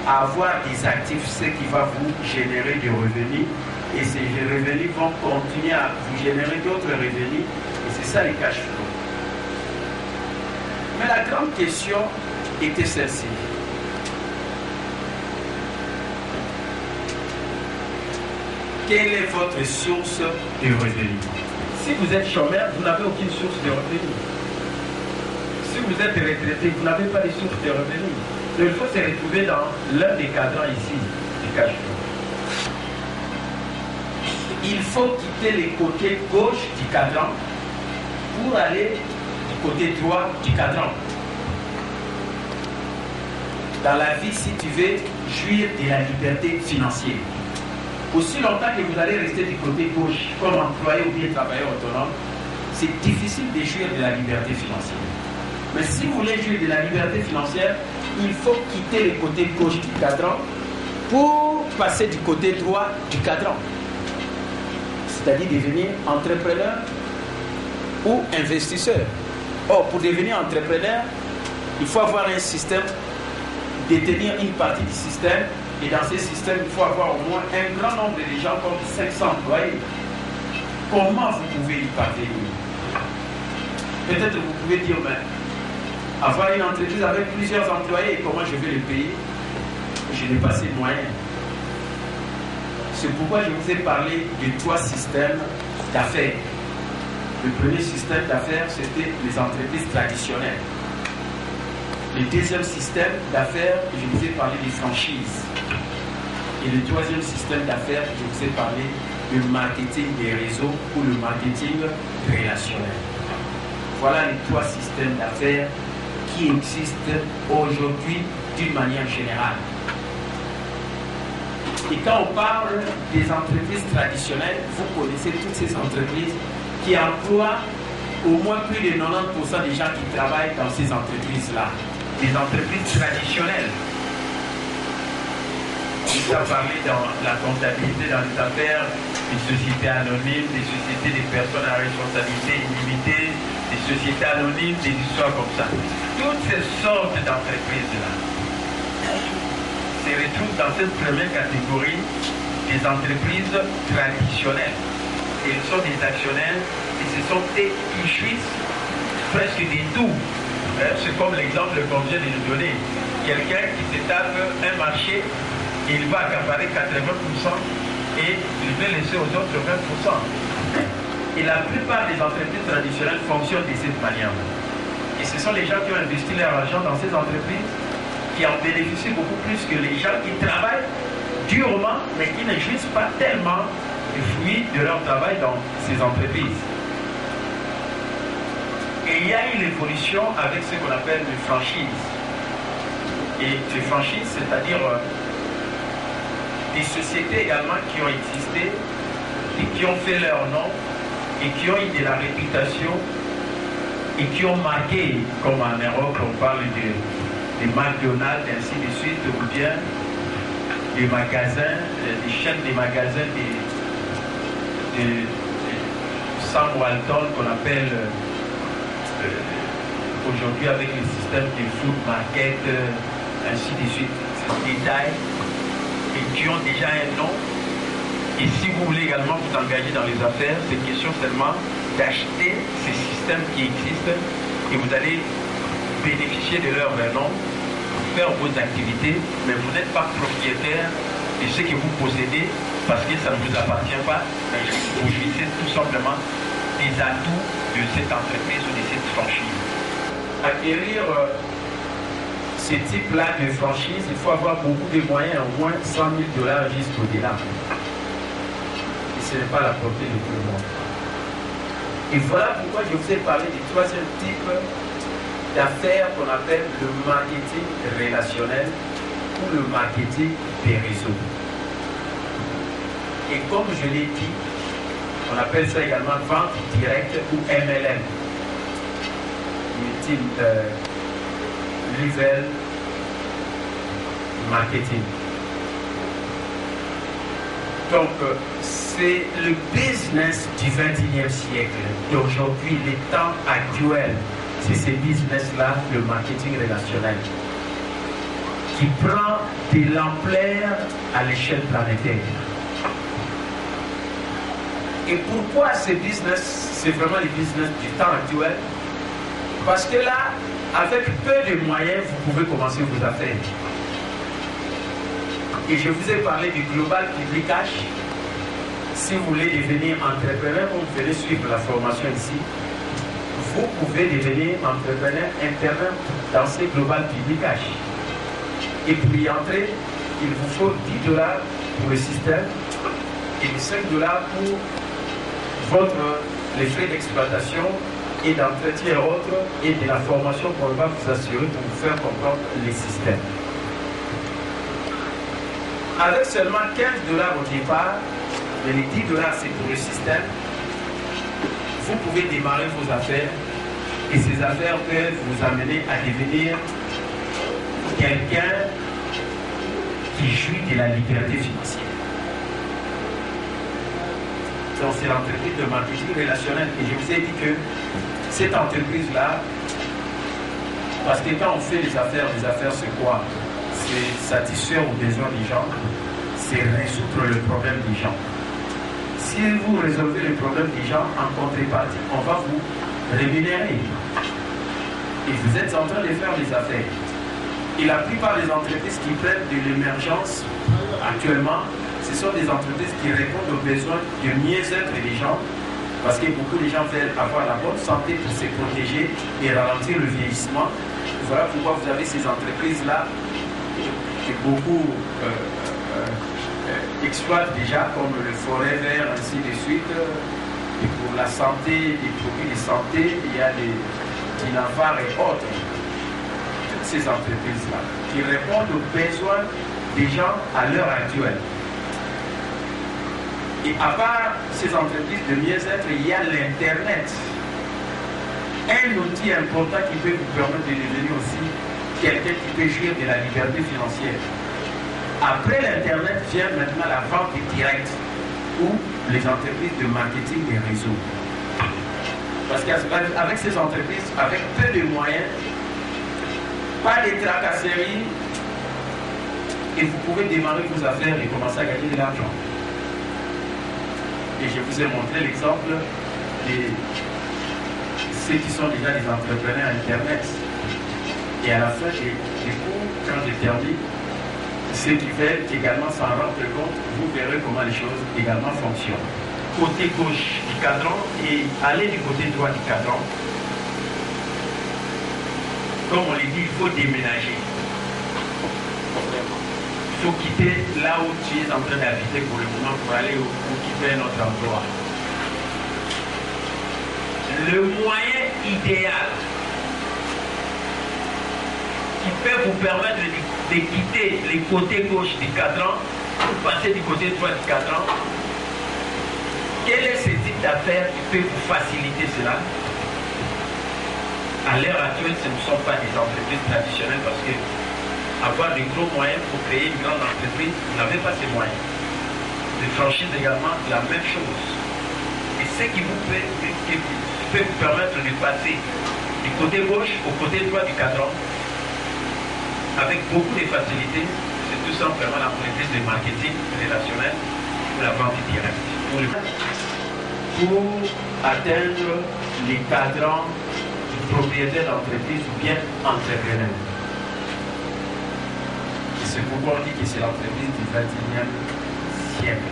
à avoir des actifs, ce qui va vous générer des revenus. Et ces revenus vont continuer à vous générer d'autres revenus. Et c'est ça le cash flow. Mais la grande question était celle-ci. Quelle est votre source de revenus? Si vous êtes chômeur, vous n'avez aucune source de revenus. Si vous êtes retraité, vous n'avez pas de source de revenus. Donc il faut se retrouver dans l'un des cadrans ici, du cash flow. Il faut quitter les côtés gauche du cadran pour aller du côté droit du cadran. Dans la vie, si tu veux jouir de la liberté financière, aussi longtemps que vous allez rester du côté gauche comme employé ou bien travailleur autonome, c'est difficile de jouir de la liberté financière. Mais si vous voulez jouir de la liberté financière, il faut quitter le côté gauche du cadran pour passer du côté droit du cadran. C'est-à-dire devenir entrepreneur ou investisseur. Or, pour devenir entrepreneur, il faut avoir un système, détenir une partie du système. Et dans ces systèmes, il faut avoir au moins un grand nombre de gens comme 500 employés. Comment vous pouvez y parvenir? Peut-être vous pouvez dire, mais avoir une entreprise avec plusieurs employés, comment je vais les payer? Je n'ai pas ces moyens. C'est pourquoi je vous ai parlé de 3 systèmes d'affaires. Le premier système d'affaires, c'était les entreprises traditionnelles. Le deuxième système d'affaires, je vous ai parlé des franchises. Et le troisième système d'affaires, je vous ai parlé du marketing des réseaux ou le marketing relationnel. Voilà les 3 systèmes d'affaires qui existent aujourd'hui d'une manière générale. Et quand on parle des entreprises traditionnelles, vous connaissez toutes ces entreprises qui emploient au moins plus de 90% des gens qui travaillent dans ces entreprises-là. Des entreprises traditionnelles. On a parlé dans la comptabilité, dans les affaires, des sociétés anonymes, des sociétés des personnes à responsabilité illimitée, des sociétés anonymes, des histoires comme ça. Toutes ces sortes d'entreprises-là se retrouvent dans cette première catégorie des entreprises traditionnelles. Et ils sont des actionnaires et ce sont eux qui jouissent presque de tout. C'est comme l'exemple qu'on vient de nous donner. Quelqu'un qui se tape un marché, il va accaparer 80% et il va laisser aux autres 20%. Et la plupart des entreprises traditionnelles fonctionnent de cette manière. Et ce sont les gens qui ont investi leur argent dans ces entreprises qui en bénéficient beaucoup plus que les gens qui travaillent durement mais qui ne jouissent pas tellement du fruit de leur travail dans ces entreprises. Et il y a une évolution avec ce qu'on appelle les franchises. Et les franchises, c'est-à-dire des sociétés également qui ont existé et qui ont fait leur nom et qui ont eu de la réputation et qui ont marqué, comme en Europe on parle de McDonald's, ainsi de suite, ou bien des magasins, des chaînes de magasins de Sam Walton qu'on appelle aujourd'hui avec le système de food market, ainsi de suite, détails, et qui ont déjà un nom. Et si vous voulez également vous engager dans les affaires, c'est question seulement d'acheter ces systèmes qui existent et vous allez bénéficier de leur nom, faire vos activités, mais vous n'êtes pas propriétaire de ce que vous possédez parce que ça ne vous appartient pas. Vous jouissez tout simplement des atouts de cette entreprise ou de cette franchise. Acquérir ce type-là de franchise, il faut avoir beaucoup de moyens, au moins 100 000 $ jusqu'au-delà. Et ce n'est pas la portée de tout le monde. Et voilà pourquoi je vous ai parlé du troisième type d'affaires qu'on appelle le marketing relationnel ou le marketing des réseaux. Et comme je l'ai dit, on appelle ça également vente directe ou MLM. Level marketing. Donc, c'est le business du XXIe siècle, d'aujourd'hui, les temps actuels. C'est ce business-là, le marketing relationnel, qui prend de l'ampleur à l'échelle planétaire. Et pourquoi ce business, c'est vraiment le business du temps actuel? Parce que là, avec peu de moyens, vous pouvez commencer vos affaires. Et je vous ai parlé du Global Publicash. Si vous voulez devenir entrepreneur, vous venez suivre la formation ici. Vous pouvez devenir entrepreneur interne dans ce Global Publicash. Et pour y entrer, il vous faut 10 $ pour le système et 5 $ pour les frais d'exploitation et d'entretien et autres, et de la formation qu'on va vous assurer pour vous faire comprendre les systèmes. Avec seulement 15 $ au départ, mais les 10 $ c'est pour le système, vous pouvez démarrer vos affaires et ces affaires peuvent vous amener à devenir quelqu'un qui jouit de la liberté financière. Donc c'est l'entreprise de marketing relationnel. Et je vous ai dit que cette entreprise-là, parce que quand on fait les affaires c'est quoi? C'est satisfaire aux besoins des gens, c'est résoudre le problème des gens. Si vous résolvez le problème des gens, en contrepartie, on va vous rémunérer. Et vous êtes en train de faire des affaires. Et la plupart des entreprises qui prennent de l'émergence actuellement, ce sont des entreprises qui répondent aux besoins de mieux-être des gens, parce que beaucoup de gens veulent avoir la bonne santé pour se protéger et ralentir le vieillissement. Voilà pourquoi vous avez ces entreprises-là que beaucoup exploitent déjà, comme le Forever, ainsi de suite. Et pour la santé, les produits de santé, il y a les Dinavar et autres. Toutes ces entreprises-là qui répondent aux besoins des gens à l'heure actuelle. Et à part ces entreprises de mieux-être, il y a l'Internet. Un outil important qui peut vous permettre de devenir aussi quelqu'un qui peut jouir de la liberté financière. Après l'Internet vient maintenant la vente directe ou les entreprises de marketing des réseaux. Parce qu'avec ces entreprises, avec peu de moyens, pas de tracasseries, et vous pouvez démarrer vos affaires et commencer à gagner de l'argent. Et je vous ai montré l'exemple de ceux qui sont déjà des entrepreneurs Internet. Et à la fin du cours, quand je termine, ceux qui veulent également s'en rendre compte, vous verrez comment les choses également fonctionnent. Côté gauche du cadran et aller du côté droit du cadran. Comme on l'a dit, il faut déménager. Il faut quitter là où tu es en train d'habiter pour le moment pour aller où quitter notre emploi. Le moyen idéal qui peut vous permettre de quitter les côtés gauche du cadran pour passer du côté droit du cadran, quel est ce type d'affaires qui peut vous faciliter cela? À l'heure actuelle, ce ne sont pas des entreprises traditionnelles parce que avoir de gros moyens pour créer une grande entreprise, vous n'avez pas ces moyens. De franchise également, la même chose. Et ce qui peut vous permettre de passer du côté gauche au côté droit du cadran avec beaucoup de facilité, c'est tout simplement l'entreprise de marketing relationnel ou la vente directe. Pour atteindre les cadrans du propriétaire d'entreprise ou bien entrepreneur. Et c'est pourquoi on dit que c'est l'entreprise du 21e siècle.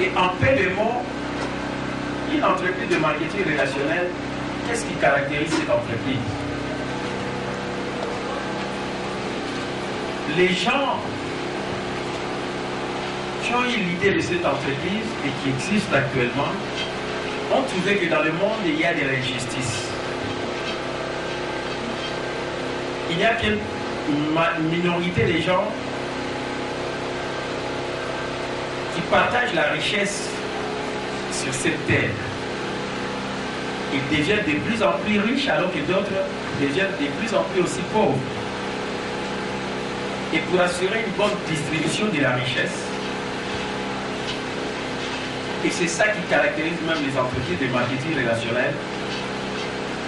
Et en peu de mots, une entreprise de marketing relationnel, qu'est-ce qui caractérise cette entreprise? Les gens qui ont eu l'idée de cette entreprise et qui existe actuellement ont trouvé que dans le monde, il y a de l'injustice. Il y a qu'une minorité de gens qui partagent la richesse sur cette terre. Ils deviennent de plus en plus riches alors que d'autres deviennent de plus en plus aussi pauvres. Et pour assurer une bonne distribution de la richesse, et c'est ça qui caractérise même les entreprises de marketing relationnel,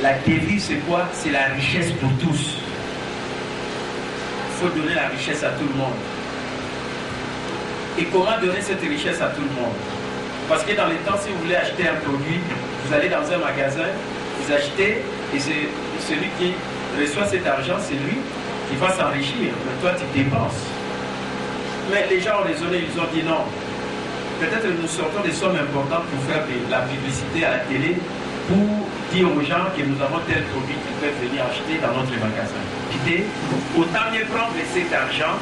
la devise c'est quoi? C'est la richesse pour tous. Il faut donner la richesse à tout le monde. Et comment donner cette richesse à tout le monde? Parce que dans les temps, si vous voulez acheter un produit, vous allez dans un magasin, vous achetez, et c'est celui qui reçoit cet argent, c'est lui qui va s'enrichir. Mais toi, tu dépenses. Mais les gens ont raisonné, ils ont dit non. Peut-être nous sortons des sommes importantes pour faire de la publicité à la télé, pour dire aux gens que nous avons tel produit qu'ils peuvent venir acheter dans notre magasin. Autant mieux prendre cet argent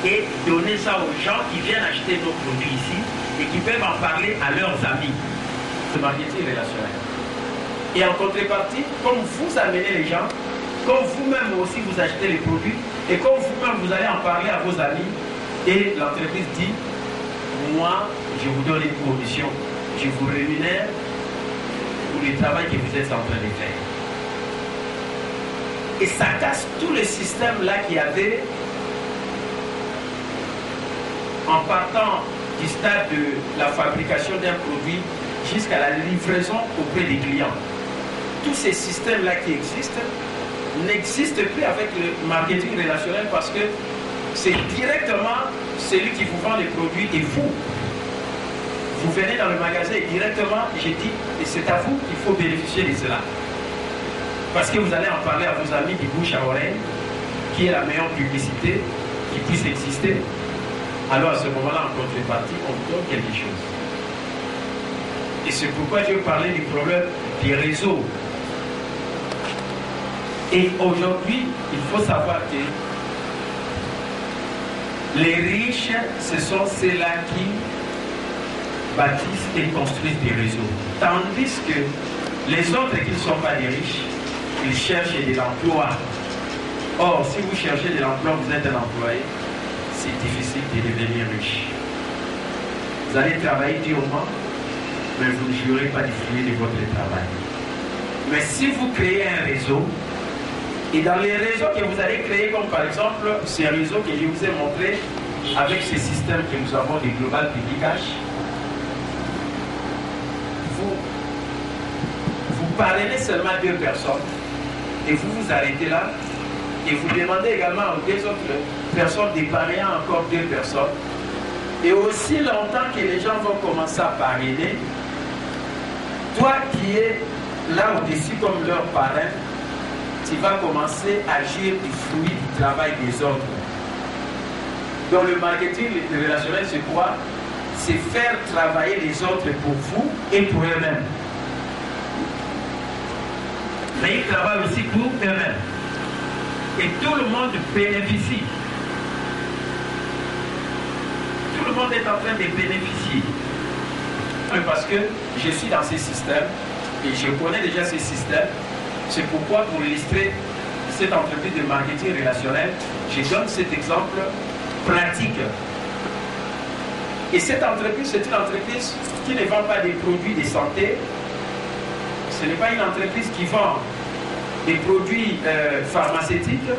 et donner ça aux gens qui viennent acheter nos produits ici et qui peuvent en parler à leurs amis. C'est marketing relationnel. Et en contrepartie, comme vous amenez les gens, comme vous-même aussi vous achetez les produits, et comme vous-même vous allez en parler à vos amis, et l'entreprise dit, moi, je vous donne une commission, je vous rémunère pour le travail que vous êtes en train de faire. Et ça casse tout le système là qu'il y avait en partant du stade de la fabrication d'un produit jusqu'à la livraison auprès des clients. Tous ces systèmes-là qui existent n'existent plus avec le marketing relationnel parce que c'est directement celui qui vous vend les produits et vous. Vous venez dans le magasin et directement, j'ai dit, et c'est à vous qu'il faut bénéficier de cela. Parce que vous allez en parler à vos amis du bouche à oreille, qui est la meilleure publicité qui puisse exister. Alors à ce moment-là, en contrepartie, on vous donne quelque chose. Et c'est pourquoi je veux parler du problème des réseaux. Et aujourd'hui, il faut savoir que les riches, ce sont ceux-là qui bâtissent et construisent des réseaux. Tandis que les autres qui ne sont pas des riches, ils cherchent de l'emploi. Or, si vous cherchez de l'emploi, vous êtes un employé. c'est difficile de devenir riche. Vous allez travailler durement, mais vous ne jouirez pas du fruit de votre travail. Mais si vous créez un réseau, et dans les réseaux que vous allez créer, comme par exemple ce réseau que je vous ai montré avec ce système que nous avons de Global Public Cash, vous parrainez seulement 2 personnes et vous vous arrêtez là et vous demandez également aux 2 autres personnes de parrainer encore 2 personnes. Et aussi longtemps que les gens vont commencer à parrainer, toi qui es là au-dessus comme leur parrain, tu vas commencer à agir du fruit du travail des autres. Donc le marketing relationnel, c'est quoi? C'est faire travailler les autres pour vous et pour eux-mêmes. Mais ils travaillent aussi pour eux-mêmes. Et tout le monde bénéficie. Tout le monde est en train de bénéficier. Parce que je suis dans ces systèmes et je connais déjà ces systèmes. C'est pourquoi, pour illustrer cette entreprise de marketing relationnel, je donne cet exemple pratique. Et cette entreprise, c'est une entreprise qui ne vend pas des produits de santé. Ce n'est pas une entreprise qui vend des produits pharmaceutiques,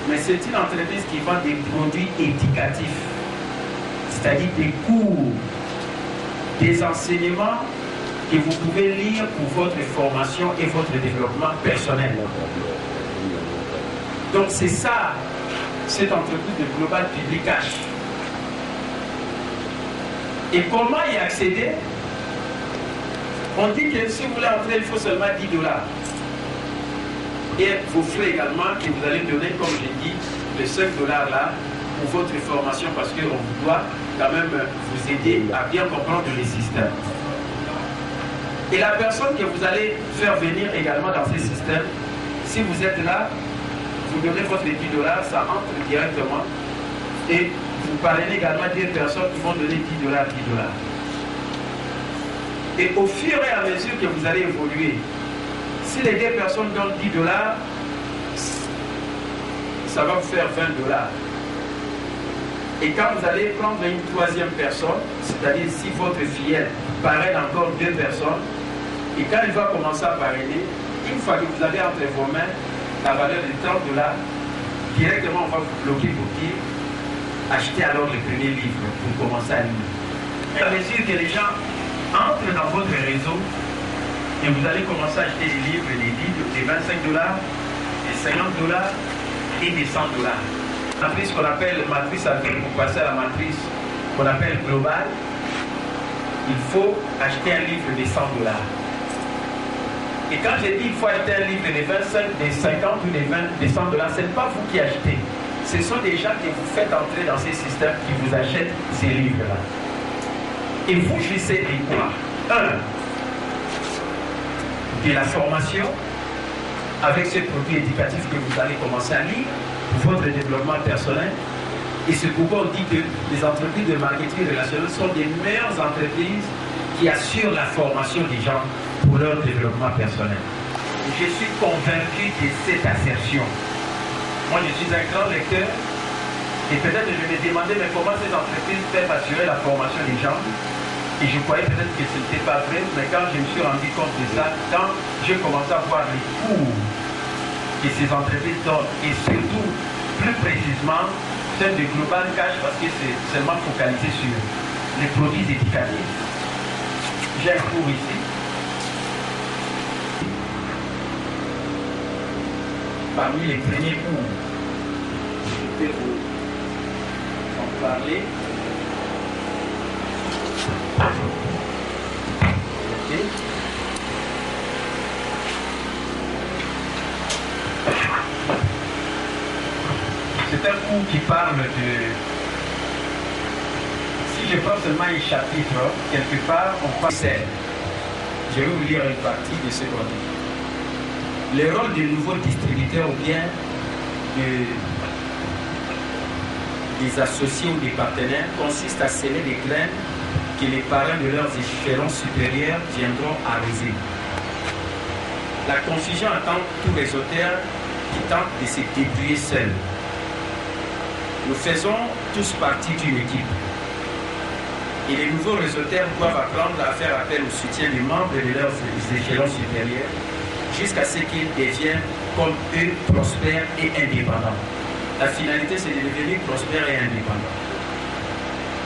mais c'est une entreprise qui vend des produits éducatifs, c'est-à-dire des cours, des enseignements que vous pouvez lire pour votre formation et votre développement personnel. Donc c'est ça, cette entreprise de Global Public Cash. Et comment y accéder? On dit que si vous voulez entrer, il faut seulement $10. Et vos frais également que vous allez donner, comme j'ai dit, les $5 là pour votre formation, parce qu'on doit quand même vous aider à bien comprendre les systèmes. Et la personne que vous allez faire venir également dans ces systèmes, si vous êtes là, vous donnez votre $10, ça entre directement. Et vous parrainez également des personnes qui vont donner $10, $10. Et au fur et à mesure que vous allez évoluer, si les 2 personnes donnent $10, ça va vous faire $20. Et quand vous allez prendre une 3e personne, c'est-à-dire si votre filleule parraine encore 2 personnes, et quand il va commencer à parrainer, une fois que vous avez entre vos mains la valeur de $30, directement on va vous bloquer pour dire achetez alors le premier livre pour commencer à lire. Et à mesure que les gens entrent dans votre réseau et vous allez commencer à acheter des livres, des $25, des $50 et des $100. La matrice qu'on appelle matrice alpha, pour passer à la matrice qu'on appelle globale, il faut acheter un livre de $100. Et quand j'ai dit qu'il faut acheter un livre des 25, des 50 ou des 20, des $100, ce n'est pas vous qui achetez. Ce sont des gens que vous faites entrer dans ces systèmes qui vous achètent ces livres-là. Et vous jouissez de quoi? 1. De la formation avec ces produits éducatifs que vous allez commencer à lire pour votre développement personnel. Et c'est pourquoi on dit que les entreprises de marketing relationnel sont des meilleures entreprises qui assurent la formation des gens pour leur développement personnel. Je suis convaincu de cette assertion. Moi, je suis un grand lecteur et peut-être je me demandais mais comment ces entreprises peuvent assurer la formation des gens. Et je croyais peut-être que ce n'était pas vrai, mais quand je me suis rendu compte de ça, quand j'ai commencé à voir les cours que ces entreprises donnent, et surtout, plus précisément, celle de Global Cash, parce que c'est seulement focalisé sur les produits éducatifs. J'ai un cours ici. Parmi les premiers cours, je peux vous en parler. Okay. C'est un cours qui parle de... Si je prends seulement un chapitre, quelque part, on parle de... Je vais vous lire une partie de ce qu'on dit. Le rôle du nouveau distributeur ou bien des associés ou des partenaires consiste à semer des graines que les parents de leurs échelons supérieurs viendront arroser. La confusion attend tout réseauteur qui tente de se débrouiller seul. Nous faisons tous partie d'une équipe. Et les nouveaux réseautaires doivent apprendre à faire appel au soutien des membres et de leurs échelons supérieurs jusqu'à ce qu'ils deviennent comme eux prospères et indépendants. La finalité, c'est de devenir prospères et indépendants.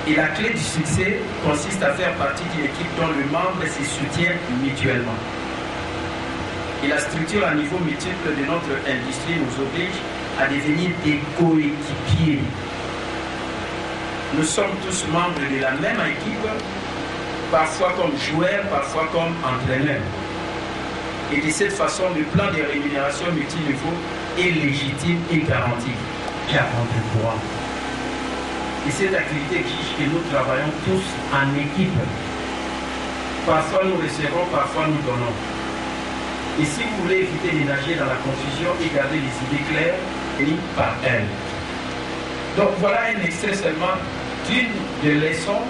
Et la clé du succès consiste à faire partie d'une équipe dont les membres se soutiennent mutuellement. Et la structure à niveau multiple de notre industrie nous oblige à devenir des coéquipiers. Nous sommes tous membres de la même équipe, parfois comme joueurs, parfois comme entraîneurs. Et de cette façon, le plan de rémunération multiniveau est légitime et garanti. 43. Et cette activité exige que nous travaillons tous en équipe. Parfois nous recevons, parfois nous donnons. Et si vous voulez éviter de nager dans la confusion et garder les idées claires, ligne par elle. Donc voilà un extrait seulement d'une des leçons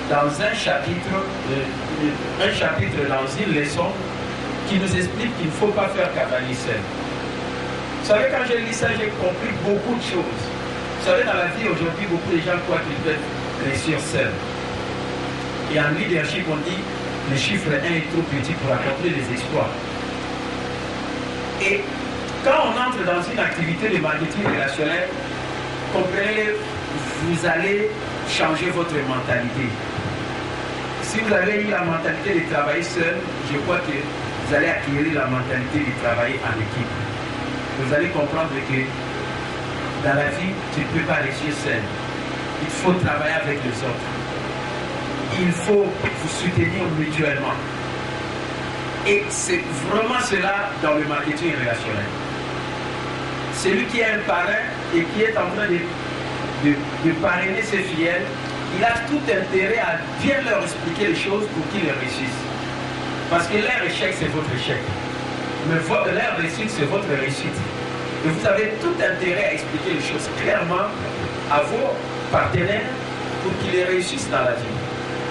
dans un chapitre dans une leçon qui nous explique qu'il ne faut pas faire cavalier seul. Vous savez, quand j'ai lu ça, j'ai compris beaucoup de choses. Vous savez, dans la vie aujourd'hui, beaucoup de gens croient qu'ils peuvent réussir seuls. Et en leadership, on dit le chiffre 1 est trop petit pour accomplir les exploits. Et quand on entre dans une activité de marketing relationnel, comprenez, vous allez changer votre mentalité. Si vous avez eu la mentalité de travailler seul, je crois que vous allez acquérir la mentalité de travailler en équipe. Vous allez comprendre que dans la vie, tu ne peux pas réussir seul. Il faut travailler avec les autres. Il faut vous soutenir mutuellement. Et c'est vraiment cela dans le marketing relationnel. Celui qui est un parrain et qui est en train de parrainer ses fidèles, il a tout intérêt à bien leur expliquer les choses pour qu'ils réussissent. Parce que leur échec, c'est votre échec. Mais leur réussite, c'est votre réussite. Et vous avez tout intérêt à expliquer les choses clairement à vos partenaires pour qu'ils réussissent dans la vie.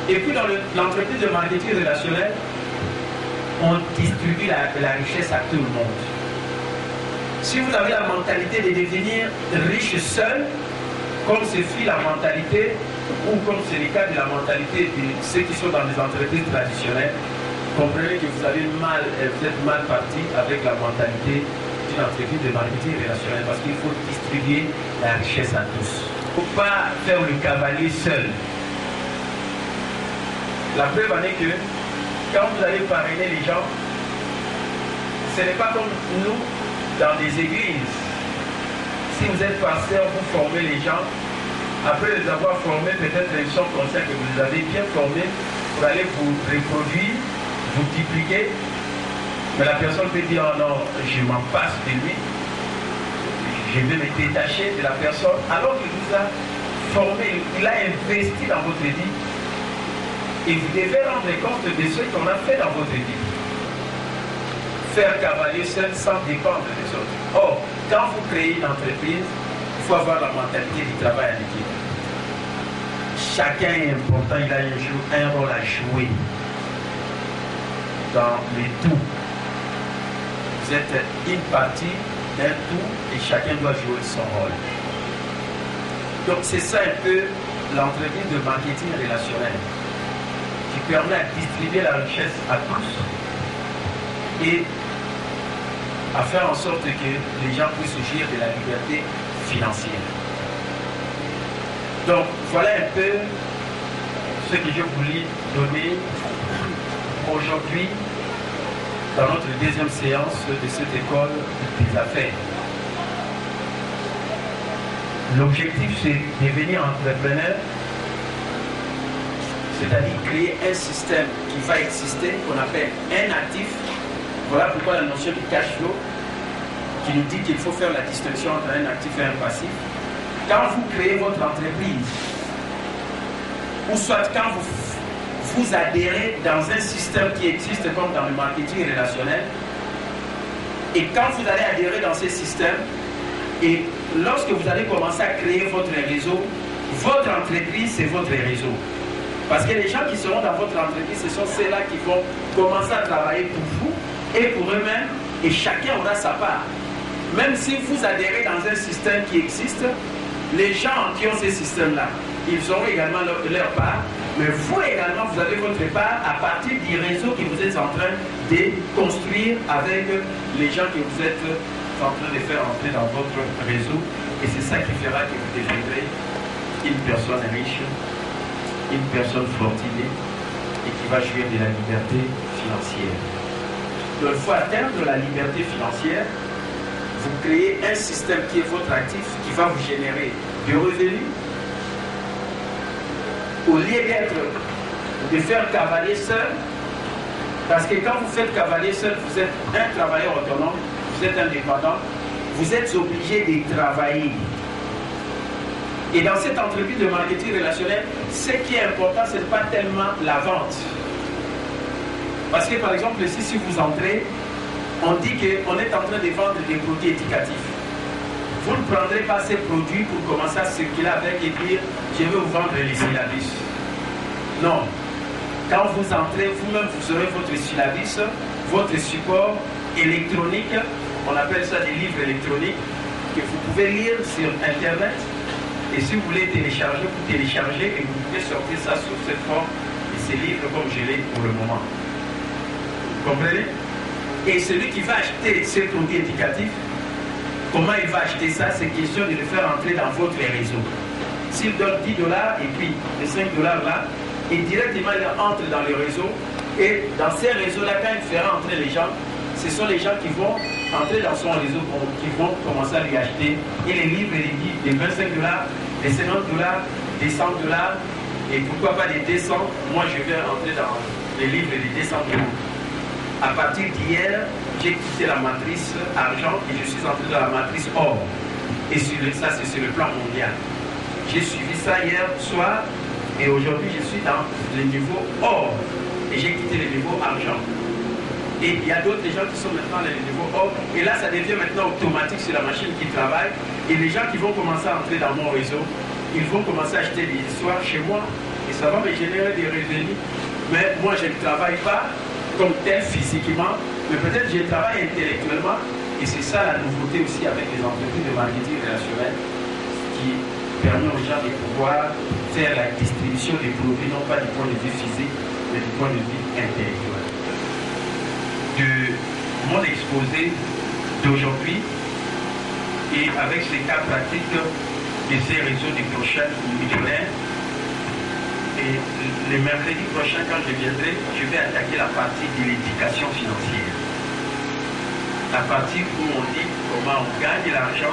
Et puis dans l'entreprise de marketing relationnel, on distribue la richesse à tout le monde. Si vous avez la mentalité de devenir riche seul, comme ce fut la mentalité, ou comme c'est le cas de la mentalité de ceux qui sont dans les entreprises traditionnelles, comprenez que vous êtes mal parti avec la mentalité d'une entreprise de marketing relationnel, parce qu'il faut distribuer la richesse à tous. Il ne faut pas faire le cavalier seul. La preuve en est que quand vous allez parrainer les gens, ce n'est pas comme nous dans des églises. Si vous êtes pasteur, vous formez les gens. Après les avoir formés, peut-être ils sont conscients que vous les avez bien formés pour aller vous reproduire, vous dupliquer. Mais la personne peut dire oh non, je m'en passe de lui. Je vais me détacher de la personne. Alors qu'il vous a formé, il a investi dans votre vie. Et vous devez rendre compte de ce qu'on a fait dans votre vie. Faire cavalier seul sans dépendre des autres. Or, quand vous créez une entreprise, il faut avoir la mentalité du travail en équipe. Chacun est important, il a un rôle à jouer dans le tout. Vous êtes une partie d'un tout et chacun doit jouer son rôle. Donc c'est ça un peu l'entreprise de marketing relationnel qui permet à distribuer la richesse à tous et à faire en sorte que les gens puissent jouir de la liberté financière. Donc voilà un peu ce que je voulais donner aujourd'hui dans notre deuxième séance de cette école des affaires. L'objectif, c'est devenir entrepreneur, c'est-à-dire créer un système qui va exister, qu'on appelle un actif. Voilà pourquoi la notion du cash flow, qui nous dit qu'il faut faire la distinction entre un actif et un passif. Quand vous créez votre entreprise, ou soit quand vous adhérez dans un système qui existe comme dans le marketing relationnel, et quand vous allez adhérer dans ce système, et lorsque vous allez commencer à créer votre réseau, votre entreprise, c'est votre réseau. Parce que les gens qui seront dans votre entreprise, ce sont ceux-là qui vont commencer à travailler pour vous et pour eux-mêmes, et chacun aura sa part. Même si vous adhérez dans un système qui existe, Les gens qui ont ces systèmes-là, ils auront également leur part, mais vous également, vous avez votre part à partir du réseau que vous êtes en train de construire avec les gens que vous êtes en train de faire entrer dans votre réseau. Et c'est ça qui fera que vous deviendrez une personne riche, une personne fortunée et qui va jouir de la liberté financière. Donc il faut atteindre la liberté financière. Vous créez un système qui est votre actif, qui va vous générer des revenus. Au lieu de faire cavalier seul, parce que quand vous faites cavalier seul, vous êtes un travailleur autonome, vous êtes indépendant, vous êtes obligé de travailler. Et dans cette entreprise de marketing relationnel, ce qui est important, ce n'est pas tellement la vente. Parce que par exemple, ici, si vous entrez, on dit qu'on est en train de vendre des produits éducatifs. Vous ne prendrez pas ces produits pour commencer à circuler avec et dire « je vais vous vendre les syllabus ». Non. Quand vous entrez, vous-même, vous aurez votre syllabus, votre support électronique, on appelle ça des livres électroniques, que vous pouvez lire sur Internet. Et si vous voulez télécharger, vous téléchargez et vous pouvez sortir ça sous cette forme et ces livres comme je l'ai pour le moment. Vous comprenez? Et celui qui va acheter ces produits éducatifs, comment il va acheter ça? C'est question de le faire entrer dans votre réseau. S'il donne 10 $, et puis les 5 $ là, et directement il entre dans le réseau. Et dans ces réseaux-là, quand il fera entrer les gens, ce sont les gens qui vont entrer dans son réseau, qui vont commencer à lui acheter. Et les livres et les guides, des 25 $, des 50 $, des 100 $, et pourquoi pas des 200. Moi, je vais entrer dans les livres et les 200 $. À partir d'hier, j'ai quitté la matrice argent et je suis entré dans la matrice or. Et ça, c'est sur le plan mondial. J'ai suivi ça hier soir et aujourd'hui, je suis dans le niveau or. Et j'ai quitté le niveau argent. Et il y a d'autres gens qui sont maintenant dans le niveau or. Et là, ça devient maintenant automatique sur la machine qui travaille. Et les gens qui vont commencer à entrer dans mon réseau, ils vont commencer à acheter des histoires chez moi. Et ça va me générer des revenus. Mais moi, je ne travaille pas comme tel physiquement, mais peut-être je travaille intellectuellement. Et c'est ça la nouveauté aussi avec les entreprises de marketing relationnel qui permet aux gens de pouvoir faire la distribution des produits, non pas du point de vue physique, mais du point de vue intellectuel. De mon exposé d'aujourd'hui et avec ces cas pratiques de ces réseaux de prochaines millionnaires, et le mercredi prochain, quand je viendrai, je vais attaquer la partie de l'éducation financière. La partie où on dit comment on gagne l'argent.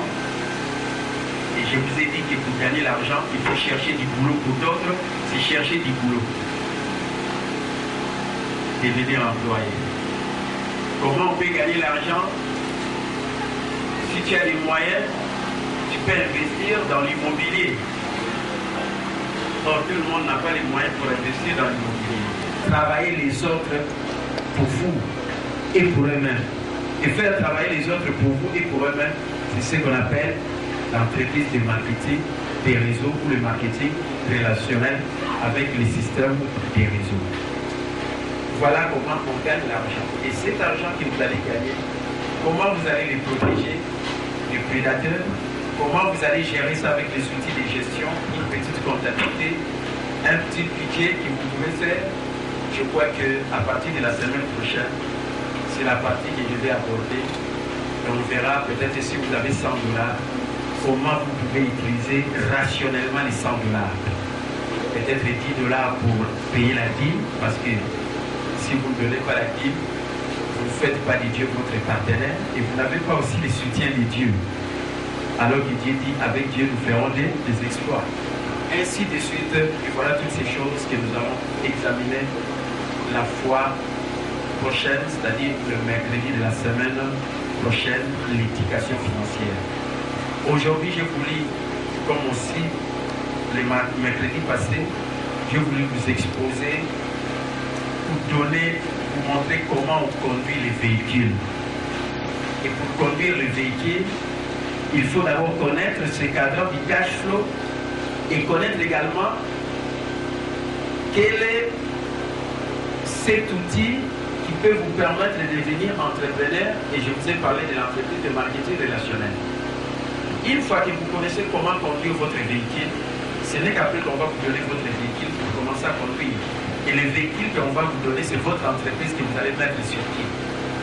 Et je vous ai dit que pour gagner l'argent, il faut chercher du boulot. Pour d'autres, c'est chercher du boulot. Devenir employé. Comment on peut gagner l'argent? Si tu as les moyens, tu peux investir dans l'immobilier. Or, tout le monde n'a pas les moyens pour investir dans l'immobilier. Travailler les autres pour vous et pour eux-mêmes. Et faire travailler les autres pour vous et pour eux-mêmes, c'est ce qu'on appelle l'entreprise de marketing des réseaux ou le marketing relationnel avec les systèmes des réseaux. Voilà comment on gagne l'argent. Et cet argent que vous allez gagner, comment vous allez les protéger des prédateurs? Comment vous allez gérer ça avec les outils de gestion, une petite comptabilité, un petit budget que vous pouvez faire? Je crois qu'à partir de la semaine prochaine, c'est la partie que je vais aborder. Et on verra peut-être si vous avez 100 $, comment vous pouvez utiliser rationnellement les 100 $. Peut-être 10 $ pour payer la dîme, parce que si vous ne donnez pas la dîme, vous ne faites pas de Dieu votre partenaire et vous n'avez pas aussi le soutien de Dieu. Alors que Dieu dit, avec Dieu, nous ferons des exploits. Ainsi de suite, et voilà toutes ces choses que nous allons examiner la fois prochaine, c'est-à-dire le mercredi de la semaine prochaine, l'éducation financière. Aujourd'hui, je voulais, comme aussi les mercredis passés, je voulais vous exposer, vous donner, vous montrer comment on conduit les véhicules. Et pour conduire le véhicule, il faut d'abord connaître ce cadre du cash flow et connaître également quel est cet outil qui peut vous permettre de devenir entrepreneur. Et je vous ai parlé de l'entreprise de marketing relationnel. Une fois que vous connaissez comment conduire votre véhicule, ce n'est qu'après qu'on va vous donner votre véhicule pour commencer à conduire. Et le véhicule qu'on va vous donner, c'est votre entreprise que vous allez mettre sur pied.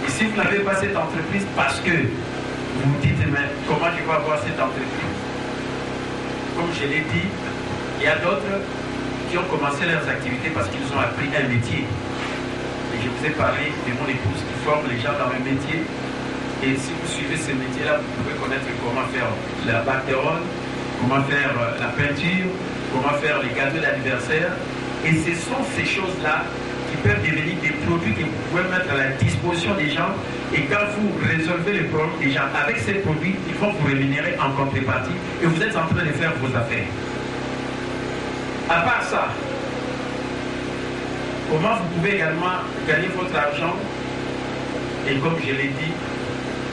Et si vous n'avez pas cette entreprise, parce que vous vous dites, mais comment je vais avoir cette entreprise? Comme je l'ai dit, il y a d'autres qui ont commencé leurs activités parce qu'ils ont appris un métier. Et je vous ai parlé de mon épouse qui forme les gens dans un métier. Et si vous suivez ce métier-là, vous pouvez connaître comment faire la batteronne, comment faire la peinture, comment faire les gâteaux d'anniversaire. Et ce sont ces choses-là qui peuvent devenir des produits que vous pouvez mettre à la disposition des gens. Et quand vous résolvez les problèmes des gens avec ces produits, ils vont vous rémunérer en contrepartie et vous êtes en train de faire vos affaires. À part ça, comment vous pouvez également gagner votre argent? Et comme je l'ai dit,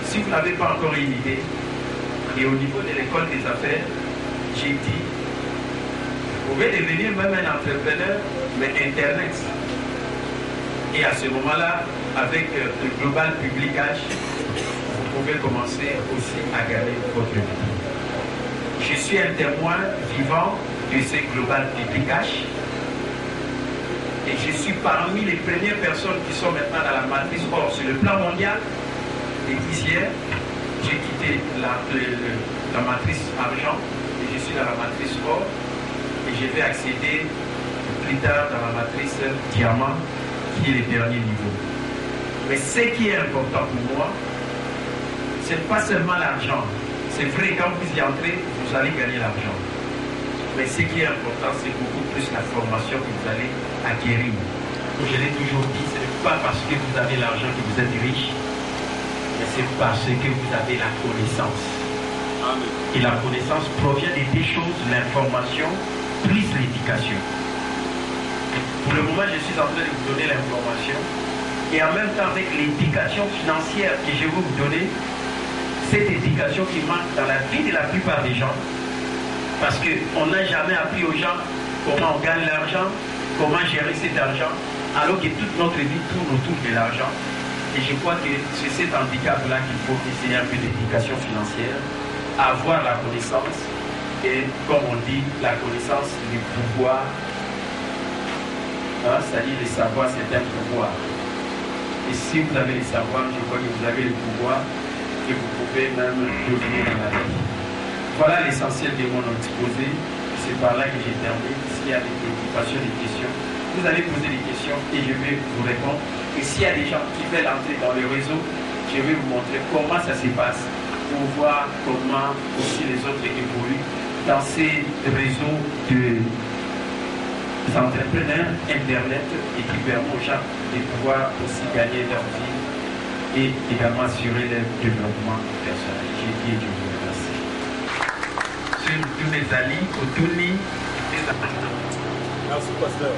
si vous n'avez pas encore une idée, et au niveau de l'école des affaires, j'ai dit, vous pouvez devenir même un entrepreneur, mais Internet. Et à ce moment-là, avec le Global Public Cash, vous pouvez commencer aussi à gagner votre vie. Je suis un témoin vivant de ce Global Public Cash. Et je suis parmi les premières personnes qui sont maintenant dans la matrice or sur le plan mondial. Et hier, j'ai quitté la matrice argent et je suis dans la matrice or. Et je vais accéder plus tard dans la matrice diamant, qui est le dernier niveau. Mais ce qui est important pour moi, ce n'est pas seulement l'argent. C'est vrai, quand vous y entrez, vous allez gagner l'argent. Mais ce qui est important, c'est beaucoup plus la formation que vous allez acquérir. Comme je l'ai toujours dit, ce n'est pas parce que vous avez l'argent que vous êtes riche, mais c'est parce que vous avez la connaissance. Amen. Et la connaissance provient de deux choses, l'information plus l'éducation. Pour le moment, je suis en train de vous donner l'information et en même temps avec l'éducation financière que je vais vous donner, cette éducation qui manque dans la vie de la plupart des gens, parce qu'on n'a jamais appris aux gens comment on gagne l'argent, comment gérer cet argent, alors que toute notre vie tourne autour de l'argent. Et je crois que c'est cet handicap-là qu'il faut essayer un peu d'éducation financière, avoir la connaissance, et comme on dit, la connaissance du pouvoir, hein, c'est-à-dire le savoir, c'est un pouvoir. Et si vous avez le savoir, je crois que vous avez le pouvoir et vous pouvez même devenir dans la vie. Voilà l'essentiel de mon exposé. C'est par là que j'ai terminé. S'il y a des préoccupations, des questions, vous allez poser des questions et je vais vous répondre. Et s'il y a des gens qui veulent entrer dans le réseau, je vais vous montrer comment ça se passe pour voir comment aussi les autres évoluent dans ces réseaux d'entrepreneurs Internet et qui permettent aux gens de pouvoir aussi gagner leur vie et également assurer leur développement personnel. J'ai dit et je vous remercie. Sur tous mes alliés, autour de Merci, pasteur.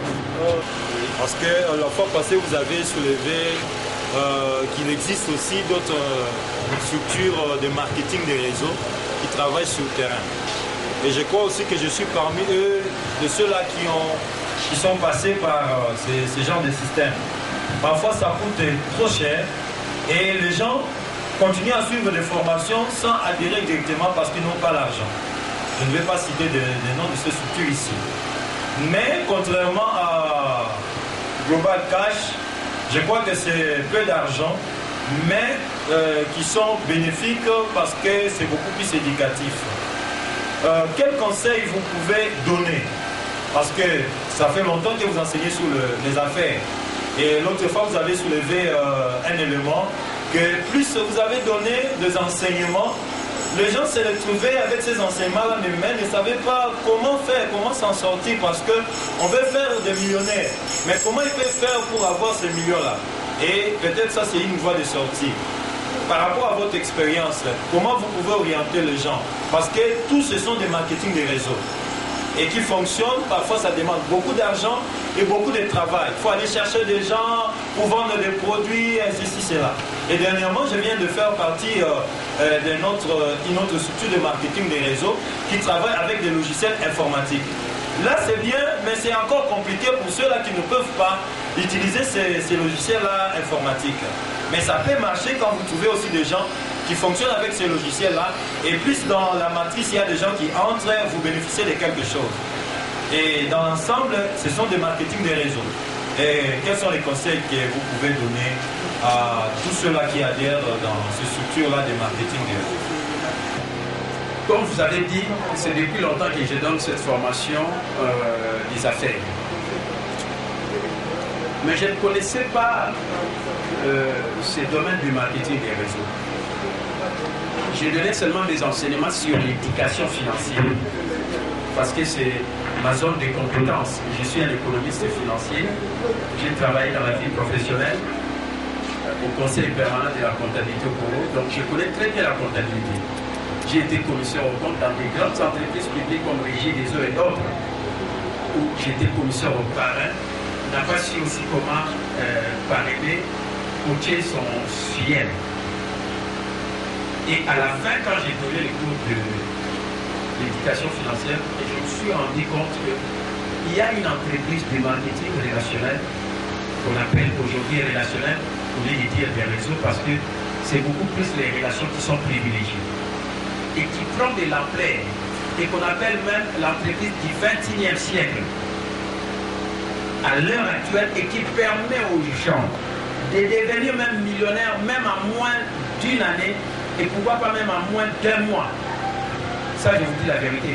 Parce que la fois passée, vous avez soulevé qu'il existe aussi d'autres structures de marketing des réseaux qui travaillent sur le terrain. Et je crois aussi que je suis parmi eux, de ceux-là qui sont passés par ce genre de système. Parfois, ça coûte trop cher et les gens continuent à suivre les formations sans adhérer directement parce qu'ils n'ont pas l'argent. Je ne vais pas citer des noms de ces structures ici. Mais contrairement à Global Cash, je crois que c'est peu d'argent, mais qui sont bénéfiques parce que c'est beaucoup plus éducatif. Quel conseil vous pouvez donner? Parce que ça fait longtemps que vous enseignez sur les affaires. Et l'autre fois, vous avez soulevé un élément que plus vous avez donné des enseignements, les gens se retrouvaient avec ces enseignements-là, mais ne savaient pas comment faire, comment s'en sortir, parce qu'on veut faire des millionnaires. Mais comment ils peuvent faire pour avoir ces millions-là? Et peut-être ça, c'est une voie de sortie. Par rapport à votre expérience, comment vous pouvez orienter les gens? Parce que tous ce sont des marketing des réseaux. Et qui fonctionnent, parfois ça demande beaucoup d'argent et beaucoup de travail. Il faut aller chercher des gens pour vendre des produits, ainsi, cela. Et dernièrement, je viens de faire partie d'une autre structure de marketing des réseaux qui travaille avec des logiciels informatiques. Là, c'est bien, mais c'est encore compliqué pour ceux-là qui ne peuvent pas utiliser ces logiciels-là informatiques. Mais ça peut marcher quand vous trouvez aussi des gens qui fonctionnent avec ce logiciel-là. Et plus dans la matrice, il y a des gens qui entrent, vous bénéficiez de quelque chose. Et dans l'ensemble, ce sont des marketing des réseaux. Et quels sont les conseils que vous pouvez donner à tous ceux-là qui adhèrent dans ces structures-là de marketing des réseaux? Comme vous avez dit, c'est depuis longtemps que je donne cette formation des affaires. Mais je ne connaissais pas ce domaine du marketing des réseaux. J'ai donné seulement des enseignements sur l'éducation financière, parce que c'est ma zone de compétence. Je suis un économiste financier, j'ai travaillé dans la vie professionnelle au Conseil permanent de la comptabilité au Congo, donc je connais très bien la comptabilité. J'ai été commissaire au compte dans des grandes entreprises publiques comme Régie des Eaux et d'autres, où j'étais commissaire au parrain. On n'a pas su aussi comment parrainer, coacher son filleul. Et à la fin, quand j'ai donné les cours de l'éducation financière, je me suis rendu compte qu'il y a une entreprise de marketing relationnel qu'on appelle aujourd'hui relationnel, au lieu de dire des réseaux, parce que c'est beaucoup plus les relations qui sont privilégiées et qui prend de l'ampleur et qu'on appelle même l'entreprise du XXIe siècle à l'heure actuelle et qui permet aux gens de devenir même millionnaires même en moins d'une année et pourquoi pas même en moins d'un mois. Ça, je vous dis la vérité.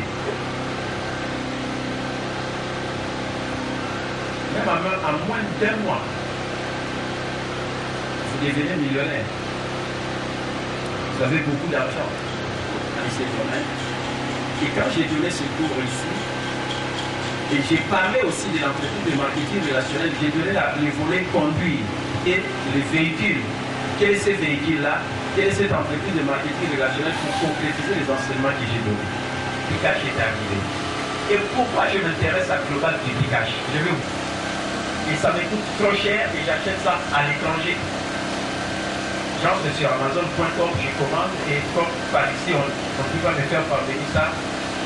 Même en moins d'un mois, vous devenez millionnaire. Vous avez beaucoup d'argent. Et quand j'ai donné ce cours ici, et j'ai parlé aussi de l'entreprise de marketing relationnel, j'ai donné les volets conduire et les véhicules. Quel est ce véhicule-là? Quelle est cette entreprise de marketing relationnel pour concrétiser les enseignements que j'ai donnés? Pikash est arrivé. Et pourquoi je m'intéresse à Global du Pikash? Je vais vous. Et ça me coûte trop cher et j'achète ça à l'étranger. J'entre sur Amazon.com, je commande et comme par ici on ne peut pas me faire parvenir ça,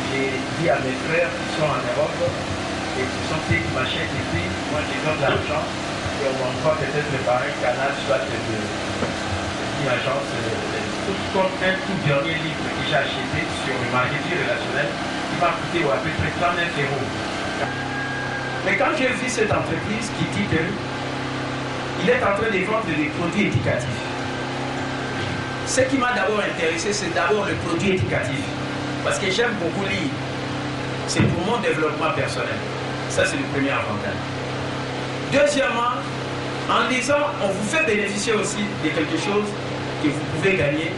j'ai dit à mes frères qui sont en Europe et qui sont ceux qui m'achètent et puis moi je donne l'argent et on m'envoie peut-être par un canal soit d'une agence, comme un tout dernier livre que j'ai acheté sur le marketing relationnel qui m'a coûté à peu près 39 €. Mais quand j'ai vu cette entreprise qui dit qu'il est en train de vendre des produits éducatifs, ce qui m'a d'abord intéressé, c'est d'abord le produit éducatif. Parce que j'aime beaucoup lire. C'est pour mon développement personnel. Ça, c'est le premier avantage. Deuxièmement, en lisant, on vous fait bénéficier aussi de quelque chose que vous pouvez gagner.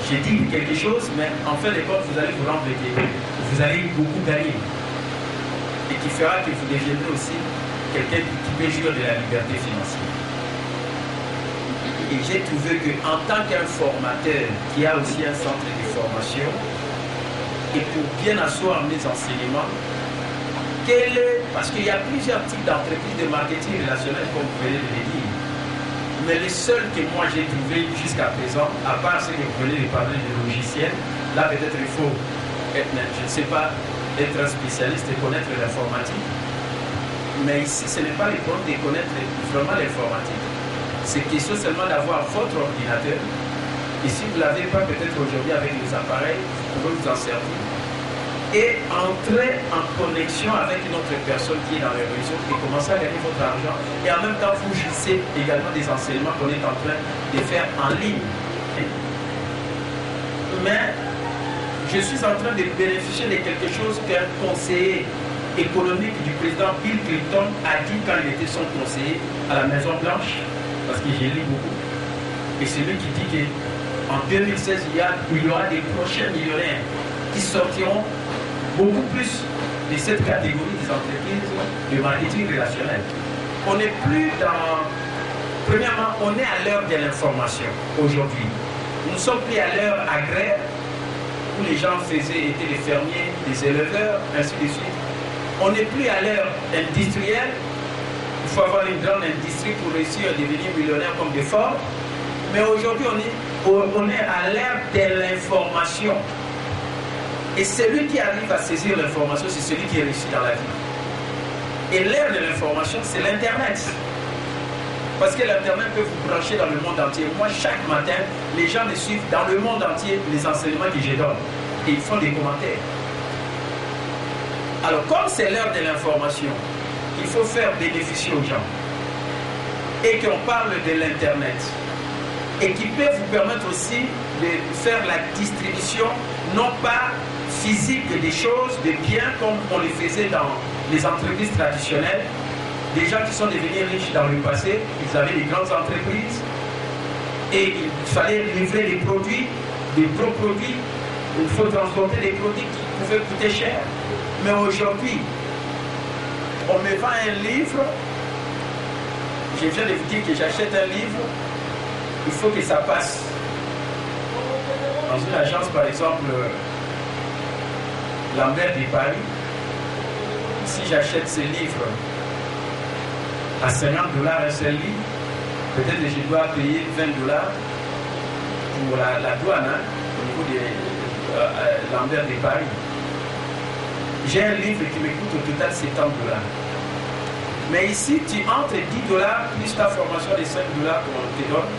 J'ai dit quelque chose, mais en fin de compte, vous allez vous rendre compte. Vous allez beaucoup gagner. Et qui fera que vous deviendrez aussi quelqu'un qui peut jouir de la liberté financière. Et j'ai trouvé qu'en tant qu'un formateur qui a aussi un centre de formation, et pour bien asseoir mes enseignements, parce qu'il y a plusieurs types d'entreprises de marketing relationnel, comme vous venez de le dire. Mais les seuls que moi j'ai trouvé jusqu'à présent, à part ceux que vous venez de parler de logiciels, là peut-être il faut être, je ne sais pas, être un spécialiste et connaître l'informatique. Mais ici, ce n'est pas le problème de connaître vraiment l'informatique. C'est question seulement d'avoir votre ordinateur. Et si vous ne l'avez pas peut-être aujourd'hui avec les appareils, vous pouvez vous en servir. Et entrer en connexion avec une autre personne qui est dans les réseaux et commencer à gagner votre argent. Et en même temps, vous jouissez également des enseignements qu'on est en train de faire en ligne. Mais je suis en train de bénéficier de quelque chose qu'un conseiller économique du président Bill Clinton a dit quand il était son conseiller à la Maison Blanche. Parce que j'ai lu beaucoup. Et c'est lui qui dit qu'en 2016, il y aura des prochains millionnaires qui sortiront beaucoup plus de cette catégorie des entreprises de marketing relationnel. On n'est plus dans... Premièrement, on est à l'heure de l'information aujourd'hui. Nous ne sommes plus à l'heure agraire où les gens étaient des fermiers, des éleveurs, ainsi de suite. On n'est plus à l'heure industrielle. Il faut avoir une grande industrie pour réussir à devenir millionnaire comme des Ford. Mais aujourd'hui, on est à l'ère de l'information. Et celui qui arrive à saisir l'information, c'est celui qui réussit dans la vie. Et l'ère de l'information, c'est l'Internet. Parce que l'Internet peut vous brancher dans le monde entier. Moi, chaque matin, les gens me suivent dans le monde entier, les enseignements que je donne. Et ils font des commentaires. Alors, comme c'est l'heure de l'information, il faut faire bénéficier aux gens. Et qu'on parle de l'Internet. Et qui peut vous permettre aussi de faire la distribution, non pas physique des choses, des biens, comme on les faisait dans les entreprises traditionnelles. Des gens qui sont devenus riches dans le passé, ils avaient des grandes entreprises et il fallait livrer des produits, des gros produits. Il faut transporter des produits qui pouvaient coûter cher. Mais aujourd'hui, on me vend un livre, je viens de vous dire que j'achète un livre, il faut que ça passe. Dans une agence, par exemple, Lambert de Paris, si j'achète ce livre à 50$ un seul livre, peut-être que je dois payer 20$ pour la douane au niveau de Lambert de Paris. J'ai un livre qui me coûte au total 70$. Mais ici, tu entres 10$ plus ta formation de 5$ qu'on te donne.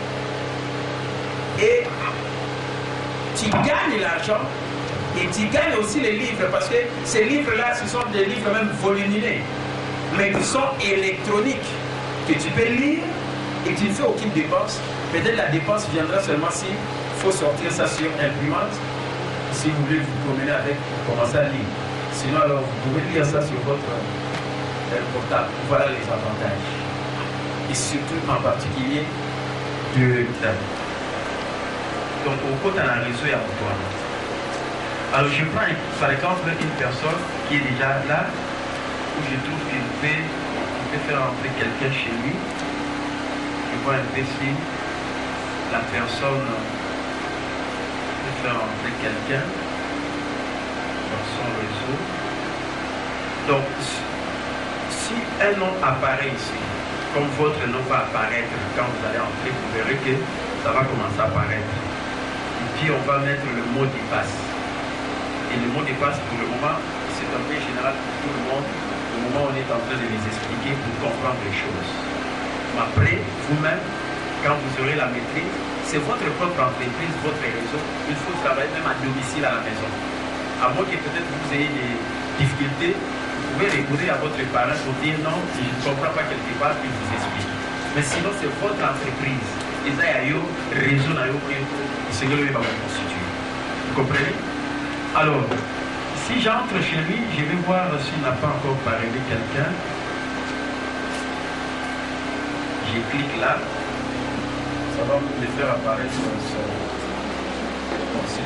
Et tu gagnes l'argent et tu gagnes aussi les livres parce que ces livres-là, ce sont des livres même volumineux, mais qui sont électroniques, que tu peux lire et tu ne fais aucune dépense. Peut-être la dépense viendra seulement s'il faut sortir ça sur imprimante, si vous voulez vous promener avec pour commencer à lire. Sinon, alors vous pouvez lire ça sur votre portable. Voilà les avantages. Et surtout en particulier de donc au côté de la réseau et à toi. Alors je prends par exemple une personne qui est déjà là, où je trouve qu'il peut faire entrer quelqu'un chez lui. Je vois un peu si la personne peut faire entrer quelqu'un dans son réseau. Donc si un nom apparaît ici, comme votre nom va apparaître quand vous allez entrer, vous verrez que ça va commencer à apparaître. Et puis on va mettre le mot de passe. Et le mot de passe pour le moment, c'est un peu général pour tout le monde. Au moment où on est en train de les expliquer pour comprendre les choses. Mais après, vous-même, quand vous aurez la maîtrise, c'est votre propre entreprise, votre réseau. Il faut travailler même à domicile à la maison. À moins que peut-être vous ayez des difficultés, vous pouvez répondre à votre parent pour dire non, je ne comprends pas quelque part, il vous explique. Mais sinon, c'est votre entreprise. Et ça, il y a un réseau c'est que le va vous constituer. Vous comprenez? Alors, si j'entre chez lui, je vais voir s'il n'a pas encore parlé quelqu'un. Je clique là. Ça va me faire apparaître son site. Donc si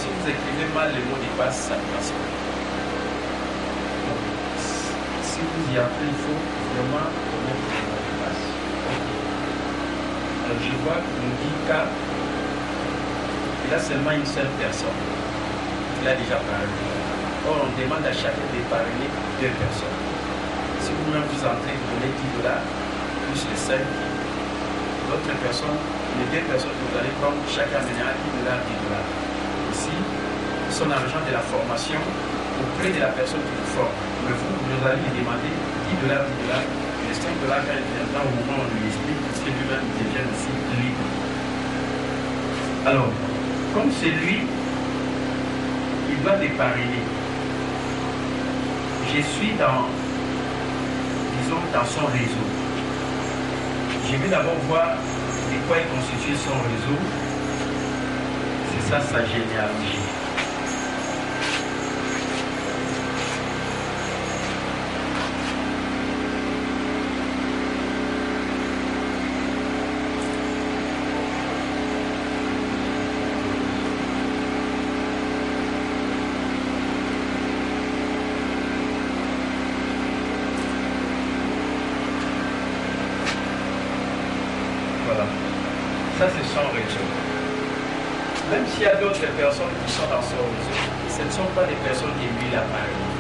vous écrivez mal le mot de passe, ça ne passe pas. Donc, si vous y entrez, il faut vraiment remettre le mot de passe. Alors je vois qu'on dit K. Il a seulement une seule personne. Il a déjà parlé. Or, on demande à chacun de parler 2 personnes. Si vous-même vous entrez, vous donnez 10$ plus les 5. L'autre personne, les 2 personnes que vous allez prendre, chacun donnera 10$, 10$. Ici, son argent de la formation auprès de la personne qui vous forme. Mais vous allez lui demander 10$, 10$. Les 5$ quand il viendra au moment où on lui explique, parce que lui-même devient aussi libre. Alors, comme c'est lui, il doit déparrainer. Je suis dans son réseau. Je vais d'abord voir de quoi est constitué son réseau. C'est ça sa généalogie. Ça, c'est son réseau. Même s'il y a d'autres personnes qui sont dans son réseau, ce ne sont pas des personnes que lui a parrainé.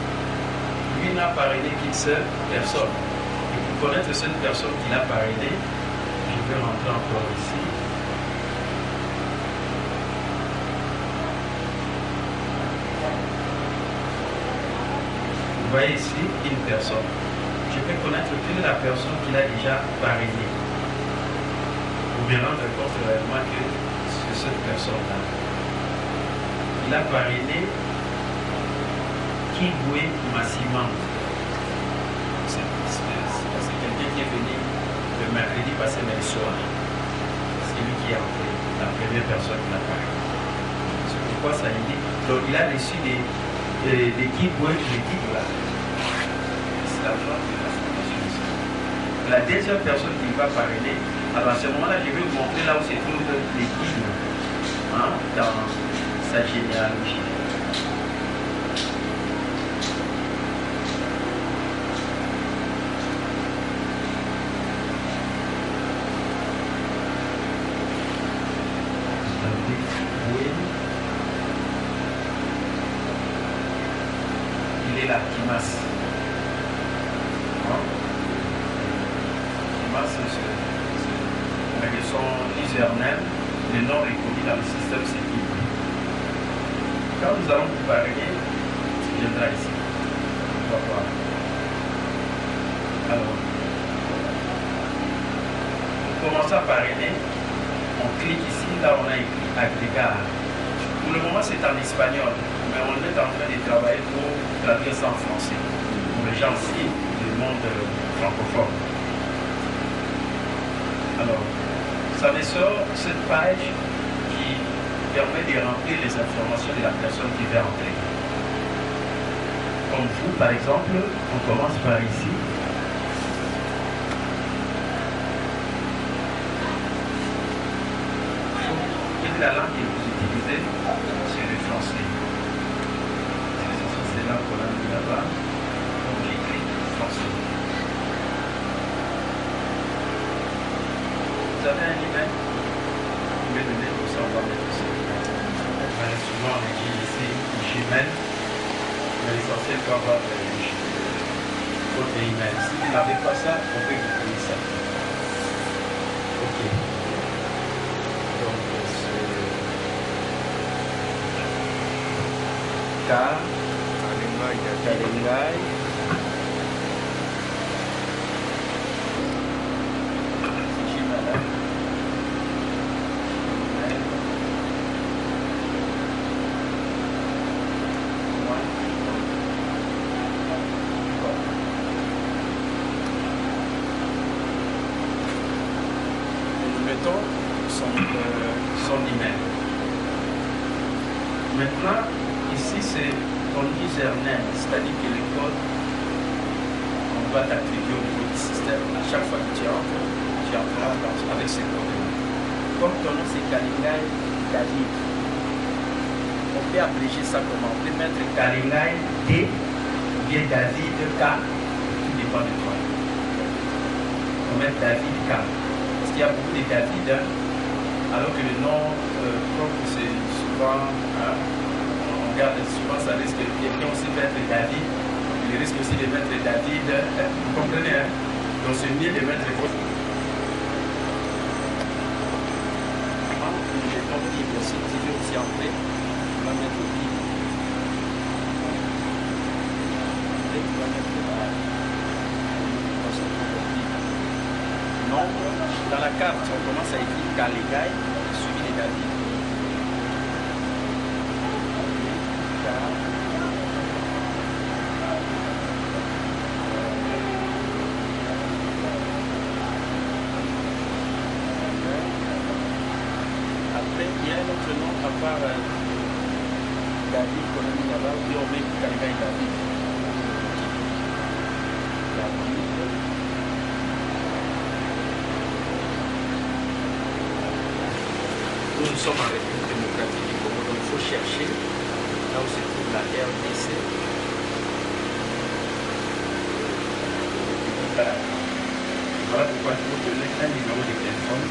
Lui n'a parrainé qu'une seule personne. Et pour connaître cette personne qu'il a parrainée, je vais rentrer encore ici. Vous voyez ici une personne. Je peux connaître quelle est la personne qu'il a déjà parrainée. Pour me rendre compte réellement que c'est cette personne-là. Il a parrainé Kibwe Massiman. C'est quelqu'un qui est venu le mercredi passé le soir. C'est lui qui a entré, la première personne qui l'a parrainé. C'est pourquoi ça dit. Donc il a reçu des Kibwe, je dis là. C'est l'argent de la formation. La deuxième personne qui va parrainer, alors à ce moment-là, je vais vous montrer là où se trouve les Kibwe, dans sa généalogie. Il est là, Kimas. Kimas, c'est la leçon username, le nom reconnu dans le système CETI. Quand nous allons vous parrainer, tu viendras ici. On va voir. Alors, pour commencer à parrainer, on clique ici, là on a écrit agrégat. Pour le moment c'est en espagnol, mais on est en train de travailler pour traduire ça en français, pour les gens aussi du monde francophone. Alors, ça me sort cette page qui permet de remplir les informations de la personne qui veut entrer. Comme vous, par exemple, on commence par ici. Quelle est la langue que vous utilisez? C'est le français. C'est là qu'on a mis là-bas. Donc j'écris français. Vous avez un email? Vous pouvez donner pour ça, on va mettre aussi. Souvent on écrit ici Gmail, mais l'essentiel qu'on va avoir votre email. Si vous n'avez pas ça, on peut utiliser ça. Ok. Donc c'est Kalengai. Son email. Maintenant, ici c'est ton username, c'est-à-dire que le code, on va t'attribuer au niveau du système. À chaque fois que tu entreras avec ce code-là. Comme ton nom c'est Kalengai David, on peut abréger ça comment? On peut mettre Kalengai D ou bien David K, tout dépend de toi. On met David K. Parce qu'il y a beaucoup de David, alors que le nom propre c'est souvent, on regarde souvent ça risque, quelqu'un aussi peut être David, il risque aussi de mettre David, vous comprenez, donc c'est mieux de mettre votre. Le jeton libre aussi, tu veux aussi entrer, on va mettre libre. Nombre, dans la carte, on commence à écrire Kalengai, suivi de David. Après, il y a un autre nom à part David qu'on a mis là-bas, puis on met Kalengai David. Nous sommes en République démocratique du Congo, donc il faut chercher là où se trouve la RDC. Voilà pourquoi il faut donner un numéro de téléphone.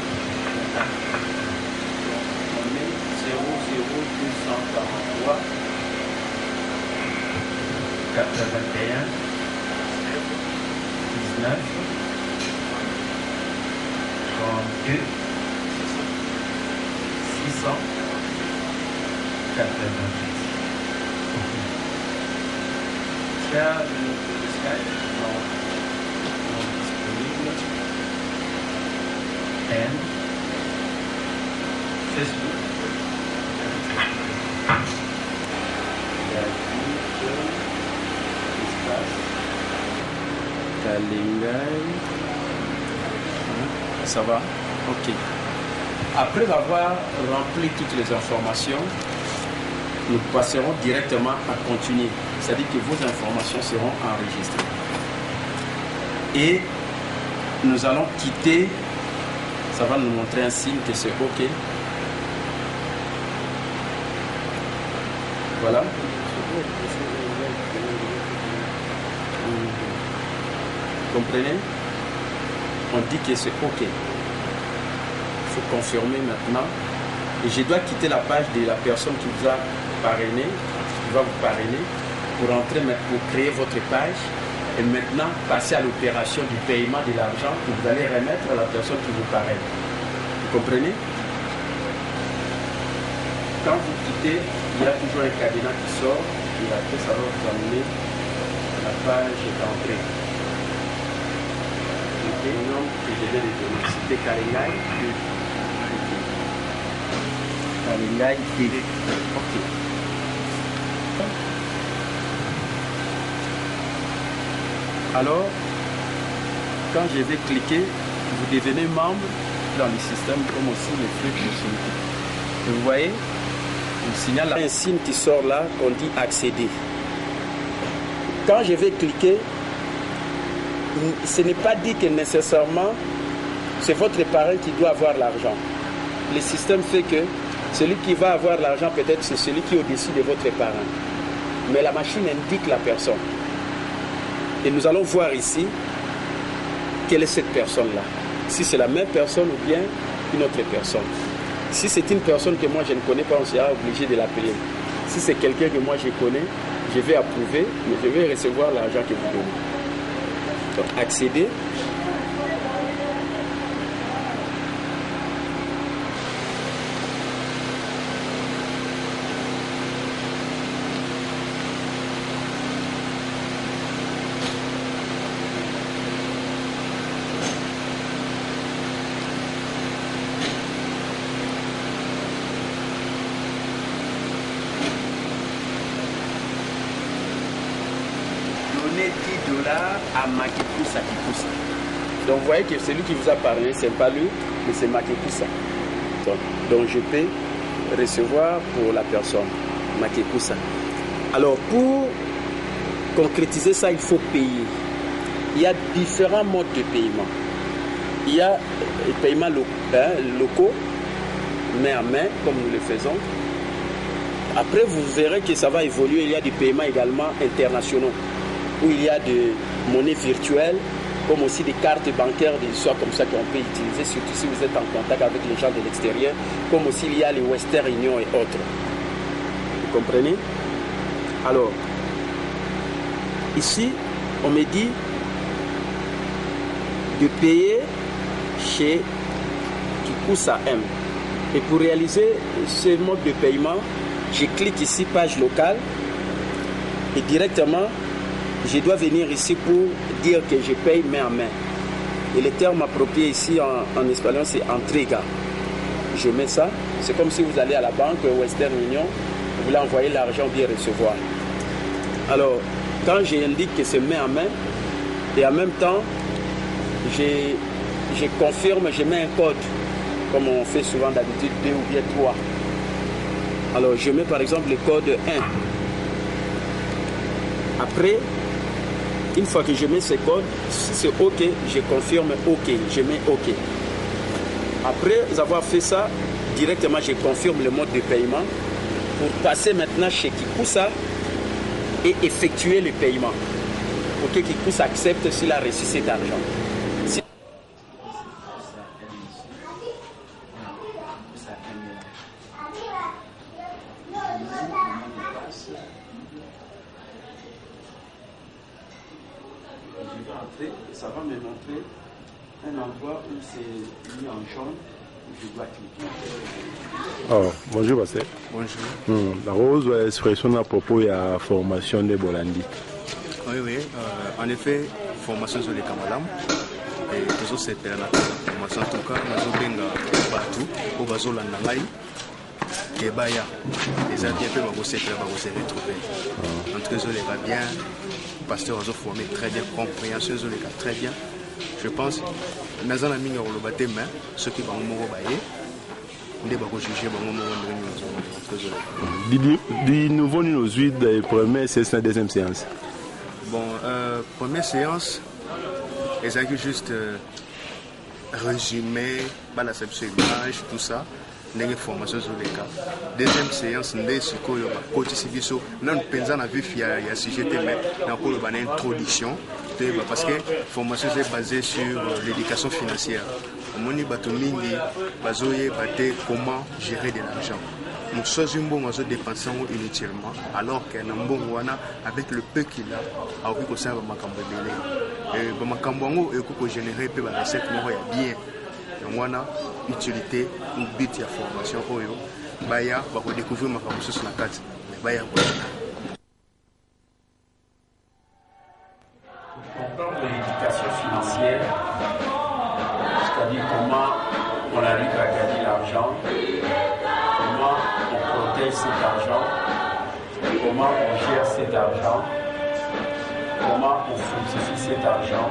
On met 00243 81, 19, 32, 690. Il y a le Skype non disponible. And Facebook. Ça va? Ok. Après avoir rempli toutes les informations, nous passerons directement à continuer. C'est-à-dire que vos informations seront enregistrées. Et nous allons quitter. Ça va nous montrer un signe que c'est OK. Voilà. Comprenez? On dit que c'est OK. Il faut confirmer maintenant. Et je dois quitter la page de la personne qui vous a parrainé, qui va vous parrainer, pour entrer, pour créer votre page et maintenant passer à l'opération du paiement de l'argent que vous allez remettre à la personne qui vous parraine. Vous comprenez? Quand vous quittez, il y a toujours un cadenas qui sort et après ça va vous amener à la page d'entrée. Le nom que je viens de donner, c'était Kalingai. Kalingai D. Ok. Alors, quand je vais cliquer, vous devenez membre dans le système comme aussi les flux de proximité. Et vous voyez, il signale un signe qui sort là, on dit accéder. Quand je vais cliquer, ce n'est pas dit que nécessairement c'est votre parent qui doit avoir l'argent. Le système fait que celui qui va avoir l'argent, peut-être c'est celui qui est au-dessus de votre parent. Mais la machine indique la personne. Et nous allons voir ici quelle est cette personne-là. Si c'est la même personne ou bien une autre personne. Si c'est une personne que moi je ne connais pas, on sera obligé de l'appeler. Si c'est quelqu'un que moi je connais, je vais approuver, mais je vais recevoir l'argent que vous donnez. Donc, accéder. $10 à Makekusa Kikusa. Donc vous voyez que celui qui vous a parlé, ce n'est pas lui, mais c'est Makekusa. Donc je peux recevoir pour la personne, Makekusa. Alors pour concrétiser ça, il faut payer. Il y a différents modes de paiement. Il y a les paiements locaux, main à main, comme nous le faisons. Après, vous verrez que ça va évoluer. Il y a des paiements également internationaux, où il y a de monnaie virtuelle, comme aussi des cartes bancaires, des histoires comme ça qu'on peut utiliser, surtout si vous êtes en contact avec les gens de l'extérieur, comme aussi il y a les Western Union et autres. Vous comprenez? Alors, ici, on me dit de payer chez Kikusa M. Et pour réaliser ce mode de paiement, je clique ici, page locale, et directement, je dois venir ici pour dire que je paye main à main. Et le terme approprié ici en espagnol, c'est entrega. Je mets ça. C'est comme si vous allez à la banque Western Union, vous voulez envoyer l'argent ou bien recevoir. Alors, quand j'indique que c'est main à main, et en même temps, je confirme, je mets un code, comme on fait souvent d'habitude, 2 ou bien 3. Alors, je mets par exemple le code 1. Après, une fois que je mets ce code, si c'est OK, je confirme OK, je mets OK. Après avoir fait ça, directement je confirme le mode de paiement pour passer maintenant chez Kikusa et effectuer le paiement. Pour que Kikusa accepte s'il a reçu cet argent. vais entrer et ça va me montrer un endroit où c'est mis en jaune. Je dois cliquer. Oh, bonjour Pasteur. Bonjour. La rose expression à propos de la formation de Bolandi. Oui, en effet, formation sur les Kamalam. Et toujours cette formation, en tout cas, nous avons partout, au Bazo Landangai, et Baya. Les amis peuvent se retrouver. En tout cas, les va bien, le pasteur a formé très bien, compréhension sur les cas très bien. Je pense, nous avons mis le baptême, ceux qui vont mourir, nous allons juger, nous venons nous suivre de la première séance et la deuxième séance. Bon, première séance, ils ont juste résumé, la section image, tout ça, une formation sur les cas. Deuxième séance, nous avons vu qu'il y a un sujet, mais nous avons une introduction, parce que la formation est basée sur l'éducation financière. Nous avons comment gérer de l'argent. Nous sommes dépensés inutilement, alors qu'un bon avec le peu qu'il a, a pu faire et générer des recettes bien. On a utilité ou but de formation. Baya va découvrir ma formation sur la carte. Baya comprendre l'éducation financière, c'est-à-dire comment on arrive à gagner l'argent, comment on protège cet argent, comment on gère cet argent, comment on fructifie cet argent.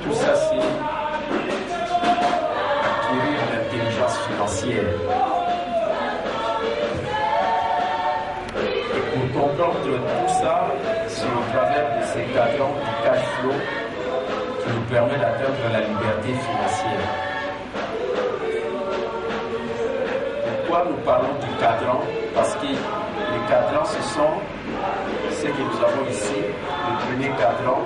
Tout ça, c'est acquérir l'intelligence financière. Et pour comprendre tout ça, c'est au travers de ces cadrans du cash flow qui nous permet d'atteindre la liberté financière. Pourquoi nous parlons du cadran? Parce que les cadrans, ce sont ce que nous avons ici, le premier cadran,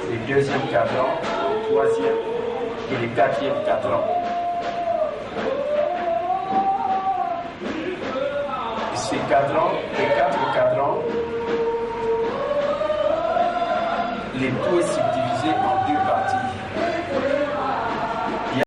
le deuxième cadran, le troisième et le quatrième cadran. Ces cadrans, les 4 cadrans, le tout est subdivisé en 2 parties.